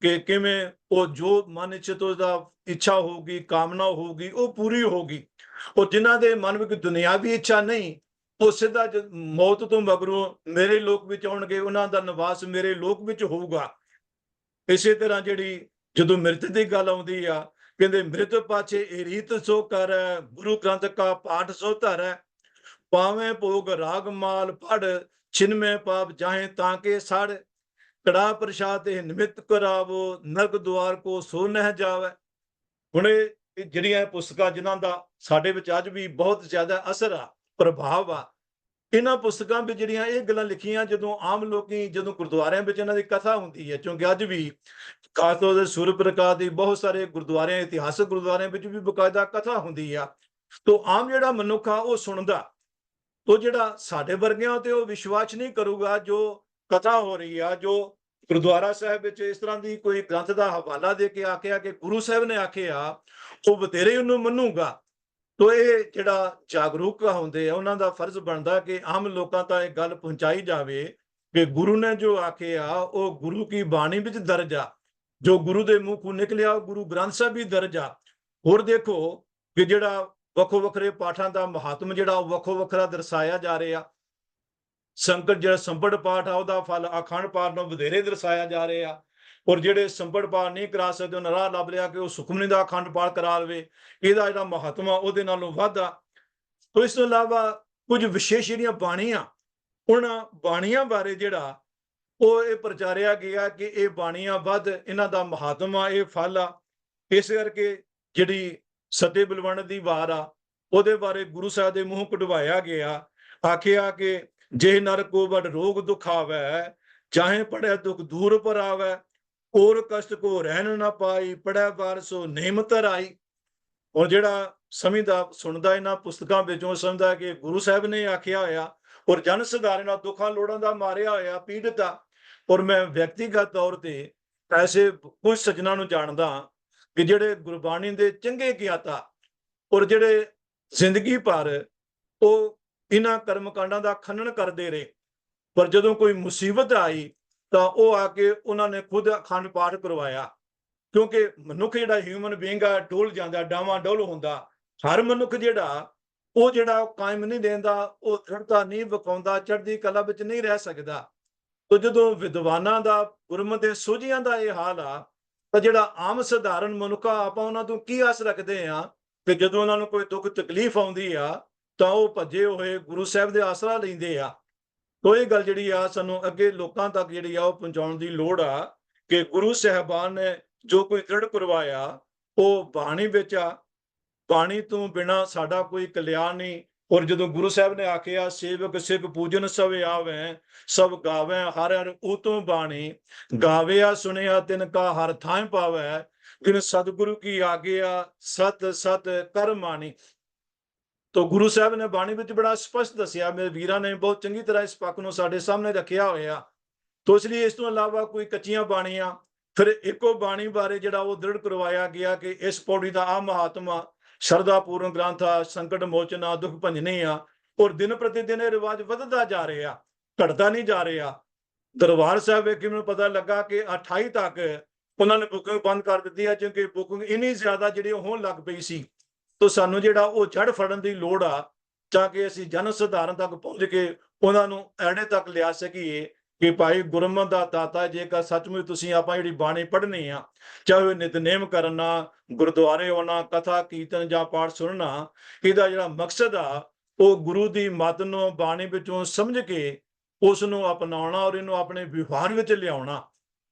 कि किवें वो जो मन इच्छत उसदा इच्छा होगी, कामना होगी, वो पूरी होगी। और जिन्हां दे मन विच दुनियावी इच्छा नहीं, ਉਹ ਸਿੱਧਾ ਮੌਤ ਤੋਂ ਮਗਰੋਂ ਮੇਰੇ ਲੋਕ ਵਿੱਚ ਆਉਣਗੇ, ਉਹਨਾਂ ਦਾ ਨਿਵਾਸ ਮੇਰੇ ਲੋਕ ਵਿੱਚ ਹੋਊਗਾ। ਇਸੇ ਤਰ੍ਹਾਂ ਜਿਹੜੀ ਜਦੋਂ ਮਿਰਤ ਦੀ ਗੱਲ ਆਉਂਦੀ ਆ, ਕਹਿੰਦੇ ਮਿਰਤ ਪਾਛੇ ਇਹ ਰੀਤ ਸੋ ਕਰ, ਗੁਰੂ ਗ੍ਰੰਥ ਕਾ ਪਾਠ ਸੋ ਧਰ, ਭਾਵੇਂ ਭੋਗ ਰਾਗ ਮਾਲ ਪੜ, ਛਿਨਮੇ ਪਾਪ ਜਾਹੇ ਤਾਂ ਕੇ ਸੜ। ਕੜਾ ਪ੍ਰਸ਼ਾਦ ਤੇ ਨਿਮਿਤ ਕਰਾਵੋ, ਨਰਕ ਦੁਆਰ ਕੋ ਸੋ ਨਹਿ ਜਾਵੇ। ਹੁਣ ਇਹ ਜਿਹੜੀਆਂ ਪੁਸਤਕਾਂ ਜਿਨ੍ਹਾਂ ਦਾ ਸਾਡੇ ਵਿੱਚ ਅੱਜ ਵੀ ਬਹੁਤ ਜ਼ਿਆਦਾ ਅਸਰ ਆ, ਪ੍ਰਭਾਵ ਆ, ਇਹਨਾਂ ਪੁਸਤਕਾਂ ਵਿੱਚ ਜਿਹੜੀਆਂ ਇਹ ਗੱਲਾਂ ਲਿਖੀਆਂ, ਜਦੋਂ ਆਮ ਲੋਕੀ ਜਦੋਂ ਗੁਰਦੁਆਰਿਆਂ ਵਿੱਚ ਇਹਨਾਂ ਦੀ ਕਥਾ ਹੁੰਦੀ ਹੈ, ਕਿਉਂਕਿ ਅੱਜ ਵੀ ਖਾਸ ਤੌਰ ਤੇ ਸੂਰਜ ਪ੍ਰਕਾਸ਼ ਦੀ ਬਹੁਤ ਸਾਰੇ ਗੁਰਦੁਆਰਿਆਂ, ਇਤਿਹਾਸਕ ਗੁਰਦੁਆਰਿਆਂ ਵਿੱਚ ਵੀ ਬਕਾਇਦਾ ਕਥਾ ਹੁੰਦੀ ਆ, ਤੋਂ ਆਮ ਜਿਹੜਾ ਮਨੁੱਖ ਆ ਉਹ ਸੁਣਦਾ, ਉਹ ਜਿਹੜਾ ਸਾਡੇ ਵਰਗਿਆਂ ਤੇ ਉਹ ਵਿਸ਼ਵਾਸ ਨਹੀਂ ਕਰੂਗਾ ਜੋ ਕਥਾ ਹੋ ਰਹੀ ਆ, ਜੋ ਗੁਰਦੁਆਰਾ ਸਾਹਿਬ ਵਿੱਚ ਇਸ ਤਰ੍ਹਾਂ ਦੀ ਕੋਈ ਗ੍ਰੰਥ ਦਾ ਹਵਾਲਾ ਦੇ ਕੇ ਆਖਿਆ ਕਿ ਗੁਰੂ ਸਾਹਿਬ ਨੇ ਆਖਿਆ, ਉਹ ਬਤੇਰੇ ਉਹਨੂੰ ਮੰਨੂਗਾ। ਤੋ ਇਹ ਜਿਹੜਾ ਜਾਗਰੂਕ ਹੁੰਦੇ ਆ, ਉਹਨਾਂ ਦਾ ਫਰਜ਼ ਬਣਦਾ ਕਿ ਆਮ ਲੋਕਾਂ ਤੱਕ ਇਹ ਗੱਲ ਪਹੁੰਚਾਈ ਜਾਵੇ ਕਿ ਗੁਰੂ ਨੇ ਜੋ ਆਖਿਆ ਉਹ ਗੁਰੂ ਕੀ ਬਾਣੀ ਵਿੱਚ ਦਰਜ ਆ, ਜੋ ਗੁਰੂ ਦੇ ਮੂੰਹ ਤੋਂ ਨਿਕਲਿਆ ਉਹ ਗੁਰੂ ਗ੍ਰੰਥ ਸਾਹਿਬ ਵੀ ਦਰਜ ਆ। ਹੋਰ ਦੇਖੋ ਕਿ ਜਿਹੜਾ ਵੱਖੋ ਵੱਖਰੇ ਪਾਠਾਂ ਦਾ ਮਹਾਤਮ ਜਿਹੜਾ ਉਹ ਵੱਖੋ ਵੱਖਰਾ ਦਰਸਾਇਆ ਜਾ ਰਿਹਾ। ਸੰਕਟ ਜਿਹੜਾ ਸੰਪਟ ਪਾਠ ਆ ਉਹਦਾ ਫਲ ਅਖੰਡ ਪਾਠ ਨੂੰ ਵਧੇਰੇ ਦਰਸਾਇਆ ਜਾ ਰਿਹਾ, ਔਰ ਜਿਹੜੇ ਸੰਪਟ ਪਾਠ ਨਹੀਂ ਕਰਾ ਸਕਦੇ ਉਹਨਾਂ ਰਾਹ ਲੱਭ ਲਿਆ ਕਿ ਉਹ ਸੁਖਮਨੀ ਦਾ ਅਖੰਡ ਪਾਠ ਕਰਾ ਲਵੇ, ਇਹਦਾ ਜਿਹੜਾ ਮਹੱਤਵ ਆ ਉਹਦੇ ਨਾਲੋਂ ਵੱਧ ਆ। ਤੋਂ ਇਸ ਤੋਂ ਇਲਾਵਾ ਕੁਝ ਵਿਸ਼ੇਸ਼ ਜਿਹੜੀਆਂ ਬਾਣੀਆਂ, ਉਹਨਾਂ ਬਾਣੀਆਂ ਬਾਰੇ ਜਿਹੜਾ ਉਹ ਇਹ ਪ੍ਰਚਾਰਿਆ ਗਿਆ ਕਿ ਇਹ ਬਾਣੀਆਂ ਵੱਧ, ਇਹਨਾਂ ਦਾ ਮਹੱਤਵ ਆ, ਇਹ ਫਲ ਆ। ਇਸ ਕਰਕੇ ਜਿਹੜੀ ਸੱਤੇ ਬਲਵੰਡ ਦੀ ਵਾਰ ਆ ਉਹਦੇ ਬਾਰੇ ਗੁਰੂ ਸਾਹਿਬ ਦੇ ਮੂੰਹ ਕਢਵਾਇਆ ਗਿਆ, ਆਖਿਆ ਕਿ ਜੇ ਨਰ ਕੋ ਬੜ ਰੋਗ ਦੁਖ ਆਵੈ, ਚਾਹੇ ਪੜਿਆ ਦੁਖ ਦੂਰ ਪਰ ਆਵੈ, ਔਰ ਕਸ਼ਟ ਕੋ ਰਹਿਣ ਨਾ ਪਾਈ, ਪੜਿਆ ਬਾਰ ਸੋ ਨਿਮਤ ਰਾਈ। ਔਰ ਜਿਹੜਾ ਸਮਝਦਾ ਸੁਣਦਾ ਇਹਨਾਂ ਪੁਸਤਕਾਂ ਵਿੱਚੋਂ ਸਮਝਦਾ ਕਿ ਗੁਰੂ ਸਾਹਿਬ ਨੇ ਆਖਿਆ ਹੋਇਆ, ਔਰ ਜਨ ਸਧਾਰਨ ਦੁੱਖਾਂ ਲੋੜਾਂ ਦਾ ਮਾਰਿਆ ਹੋਇਆ ਪੀੜਤ ਆ। ਔਰ ਮੈਂ ਵਿਅਕਤੀਗਤ ਤੌਰ ਤੇ ਐਸੇ ਕੁਝ ਸੱਜਣਾਂ ਨੂੰ ਜਾਣਦਾ ਕਿ ਜਿਹੜੇ ਗੁਰਬਾਣੀ ਦੇ ਚੰਗੇ ਗਿਆਤਾ, ਔਰ ਜਿਹੜੇ ਜ਼ਿੰਦਗੀ ਭਰ ਉਹ ਇਹਨਾਂ ਕਰਮਕਾਂਡਾਂ ਦਾ ਖੰਡਨ ਕਰਦੇ ਰਹੇ, ਪਰ ਜਦੋਂ ਕੋਈ ਮੁਸੀਬਤ ਆਈ ਤਾਂ ਉਹ ਆ ਕੇ ਉਹਨਾਂ ਨੇ ਖੁਦ ਅਖੰਡ ਪਾਠ ਕਰਵਾਇਆ। ਕਿਉਂਕਿ ਮਨੁੱਖ ਜਿਹੜਾ ਹਿਊਮਨ ਬੀਇੰਗ ਆ ਡੋਲ ਜਾਂਦਾ, ਡਾਵਾਂ ਡੋਲ ਹੁੰਦਾ। ਹਰ ਮਨੁੱਖ ਜਿਹੜਾ ਉਹ ਕਾਇਮ ਨਹੀਂ ਰਹਿੰਦਾ, ਉਹ ਦ੍ਰਿੜਤਾ ਨਹੀਂ ਵਿਖਾਉਂਦਾ, ਚੜ੍ਹਦੀ ਕਲਾ ਵਿੱਚ ਨਹੀਂ ਰਹਿ ਸਕਦਾ। ਤੋ ਜਦੋਂ ਵਿਦਵਾਨਾਂ ਦਾ, ਗੁਰਮਤਿ ਦੇ ਸੋਝੀਆਂ ਦਾ ਇਹ ਹਾਲ ਆ, ਤਾਂ ਜਿਹੜਾ ਆਮ ਸਧਾਰਨ ਮਨੁੱਖ ਆ, ਆਪਾਂ ਉਹਨਾਂ ਤੋਂ ਕੀ ਆਸ ਰੱਖਦੇ ਆ ਕਿ ਜਦੋਂ ਉਹਨਾਂ ਨੂੰ ਕੋਈ ਦੁੱਖ ਤਕਲੀਫ ਆਉਂਦੀ ਆ ਤਾਂ ਉਹ ਭੱਜੇ ਹੋਏ ਗੁਰੂ ਸਾਹਿਬ ਦੇ ਆਸਰਾ ਲੈਂਦੇ ਆ। ਤੋ ਇਹ ਗੱਲ ਜਿਹੜੀ ਆ ਸਾਨੂੰ ਅੱਗੇ ਲੋਕਾਂ ਤੱਕ ਜਿਹੜੀ ਆ ਉਹ ਪਹੁੰਚਾਉਣ ਦੀ ਲੋੜ ਆ ਕਿ ਗੁਰੂ ਸਾਹਿਬਾਨ ਨੇ ਜੋ ਕੋਈ ਦ੍ਰਿੜ ਕਰਵਾਇਆ ਉਹ ਬਾਣੀ ਵਿੱਚ ਆ। ਬਾਣੀ ਤੋਂ ਬਿਨਾਂ ਸਾਡਾ ਕੋਈ ਕਲਿਆਣ ਨਹੀਂ। ਔਰ ਜਦੋਂ ਗੁਰੂ ਸਾਹਿਬ ਨੇ ਆਖਿਆ ਸੇਵਕ ਸਿੱਖ ਪੂਜਨ ਸਭ ਆਵੈ, ਸਭ ਗਾਵੈ ਹਰ ਹਰ ਉਤੋਂ ਬਾਣੀ, ਗਾਵਿਆ ਸੁਣਿਆ ਤਿਨ ਕਾ ਹਰ ਥਾਂ ਪਾਵੈ, ਕਿਨ ਸਤਿਗੁਰੂ ਕੀ ਆਗਿਆ ਸਤ ਸਤ ਕਰ ਮਾਣੀ। ਤੋ ਗੁਰੂ ਸਾਹਿਬ ਨੇ ਬਾਣੀ ਵਿੱਚ ਬੜਾ ਸਪਸ਼ਟ ਦੱਸਿਆ, ਮੇਰੇ ਵੀਰਾਂ ਨੇ ਬਹੁਤ ਚੰਗੀ ਤਰ੍ਹਾਂ ਇਸ ਪੱਖ ਨੂੰ ਸਾਡੇ ਸਾਹਮਣੇ ਰੱਖਿਆ ਹੋਇਆ। ਤੋ ਇਸ ਲਈ ਇਸ ਤੋਂ ਇਲਾਵਾ ਕੋਈ ਕੱਚੀਆਂ ਬਾਣੀਆਂ, ਫਿਰ ਇੱਕੋ ਬਾਣੀ ਬਾਰੇ ਜਿਹੜਾ ਉਹ ਦ੍ਰਿੜ ਕਰਵਾਇਆ ਗਿਆ ਕਿ ਇਸ ਪੌੜੀ ਦਾ ਆ ਮਹਾਤਮਾ, ਸ਼ਰਧਾ ਪੂਰਨ ਗ੍ਰੰਥ ਆ, ਸੰਕਟ ਮੋਚਨ ਆ, ਦੁੱਖ ਭੰਜਨੀ ਆ। ਔਰ ਦਿਨ ਪ੍ਰਤੀ ਦਿਨ ਇਹ ਰਿਵਾਜ ਵੱਧਦਾ ਜਾ ਰਿਹਾ, ਘਟਦਾ ਨਹੀਂ ਜਾ ਰਿਹਾ। ਦਰਬਾਰ ਸਾਹਿਬ ਵੇਖ ਕੇ ਮੈਨੂੰ ਪਤਾ ਲੱਗਾ ਕਿ 28 ਤੱਕ ਉਹਨਾਂ ਨੇ ਬੁਕਿੰਗ ਬੰਦ ਕਰ ਦਿੱਤੀ ਹੈ, ਕਿਉਂਕਿ ਬੁਕਿੰਗ ਇੰਨੀ ਜ਼ਿਆਦਾ ਜਿਹੜੀ ਹੋਣ ਲੱਗ ਪਈ ਸੀ। ਤੋ ਸਾਨੂੰ ਜਿਹੜਾ ਉਹ ਜੜ ਫੜਨ ਦੀ ਲੋੜ ਆ, ਤਾਂ ਕਿ ਅਸੀਂ ਜਨ ਸਧਾਰਨ ਤੱਕ ਪਹੁੰਚ ਕੇ ਉਹਨਾਂ ਨੂੰ ਐੜੇ ਤੱਕ ਲਿਆ ਸਕੀਏ ਕਿ ਭਾਈ ਗੁਰਮਤਿ ਦਾ ਦਾਤਾ, ਜੇਕਰ ਸੱਚਮੁੱਚ ਤੁਸੀਂ ਆਪਾਂ ਜਿਹੜੀ ਬਾਣੀ ਪੜ੍ਹਨੀ ਆ, ਚਾਹੇ ਨਿਤਨੇਮ ਕਰਨਾ, ਗੁਰਦੁਆਰੇ ਆਉਣਾ, ਕਥਾ ਕੀਰਤਨ ਜਾਂ ਪਾਠ ਸੁਣਨਾ, ਇਹਦਾ ਜਿਹੜਾ ਮਕਸਦ ਆ ਉਹ ਗੁਰੂ ਦੀ ਮੱਤ ਨੂੰ ਬਾਣੀ ਵਿੱਚੋਂ ਸਮਝ ਕੇ ਉਸ ਨੂੰ ਅਪਣਾਉਣਾ ਔਰ ਇਹਨੂੰ ਆਪਣੇ ਵਿਵਹਾਰ ਵਿੱਚ ਲਿਆਉਣਾ।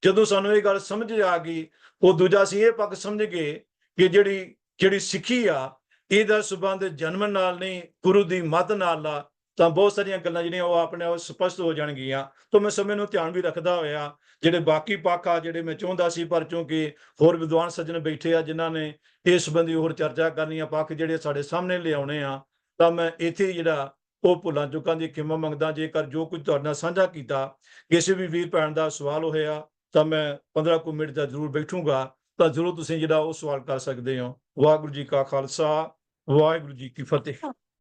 ਜਦੋਂ ਸਾਨੂੰ ਇਹ ਗੱਲ ਸਮਝ ਆ ਗਈ, ਉਹ ਦੂਜਾ ਅਸੀਂ ਇਹ ਪੱਖ ਸਮਝ ਗਏ ਕਿ ਜਿਹੜੀ ਸਿੱਖੀ ਆ ਇਹਦਾ ਸੰਬੰਧ ਜਨਮ ਨਾਲ ਨਹੀਂ, ਗੁਰੂ ਦੀ ਮੱਤ ਨਾਲ ਆ, ਤਾਂ ਬਹੁਤ ਸਾਰੀਆਂ ਗੱਲਾਂ ਜਿਹੜੀਆਂ ਉਹ ਆਪਣੇ ਆਪ ਸਪਸ਼ਟ ਹੋ ਜਾਣਗੀਆਂ। ਤਾਂ ਮੈਂ ਸਮੇਂ ਨੂੰ ਧਿਆਨ ਵੀ ਰੱਖਦਾ ਹੋਇਆ ਜਿਹੜੇ ਬਾਕੀ ਪੱਖ ਆ ਜਿਹੜੇ ਮੈਂ ਚਾਹੁੰਦਾ ਸੀ, ਪਰ ਚੂੰਕਿ ਹੋਰ ਵਿਦਵਾਨ ਸੱਜਣ ਬੈਠੇ ਆ ਜਿਨ੍ਹਾਂ ਨੇ ਇਸ ਸੰਬੰਧੀ ਹੋਰ ਚਰਚਾ ਕਰਨੀ ਆ, ਪੱਖ ਜਿਹੜੇ ਸਾਡੇ ਸਾਹਮਣੇ ਲਿਆਉਣੇ ਆ, ਤਾਂ ਮੈਂ ਇੱਥੇ ਜਿਹੜਾ ਉਹ ਭੁੱਲਾਂ ਚੁੱਕਾਂ ਦੀ ਖਿਮਾ ਮੰਗਦਾ। ਜੇਕਰ ਜੋ ਕੁਝ ਤੁਹਾਡੇ ਨਾਲ ਸਾਂਝਾ ਕੀਤਾ, ਕਿਸੇ ਵੀ ਵੀਰ ਭੈਣ ਦਾ ਸਵਾਲ ਹੋਇਆ, ਤਾਂ ਮੈਂ 15 ਕੁ ਮਿੰਟ ਦਾ ਜ਼ਰੂਰ ਬੈਠੂੰਗਾ, ਤਾਂ ਜ਼ਰੂਰ ਤੁਸੀਂ ਜਿਹੜਾ ਉਹ ਸਵਾਲ ਕਰ ਸਕਦੇ ਹੋ। ਵਾਹਿਗੁਰੂ ਜੀ ਕਾ ਖਾਲਸਾ, ਵਾਹਿਗੁਰੂ ਜੀ ਕੀ ਫਤਿਹ।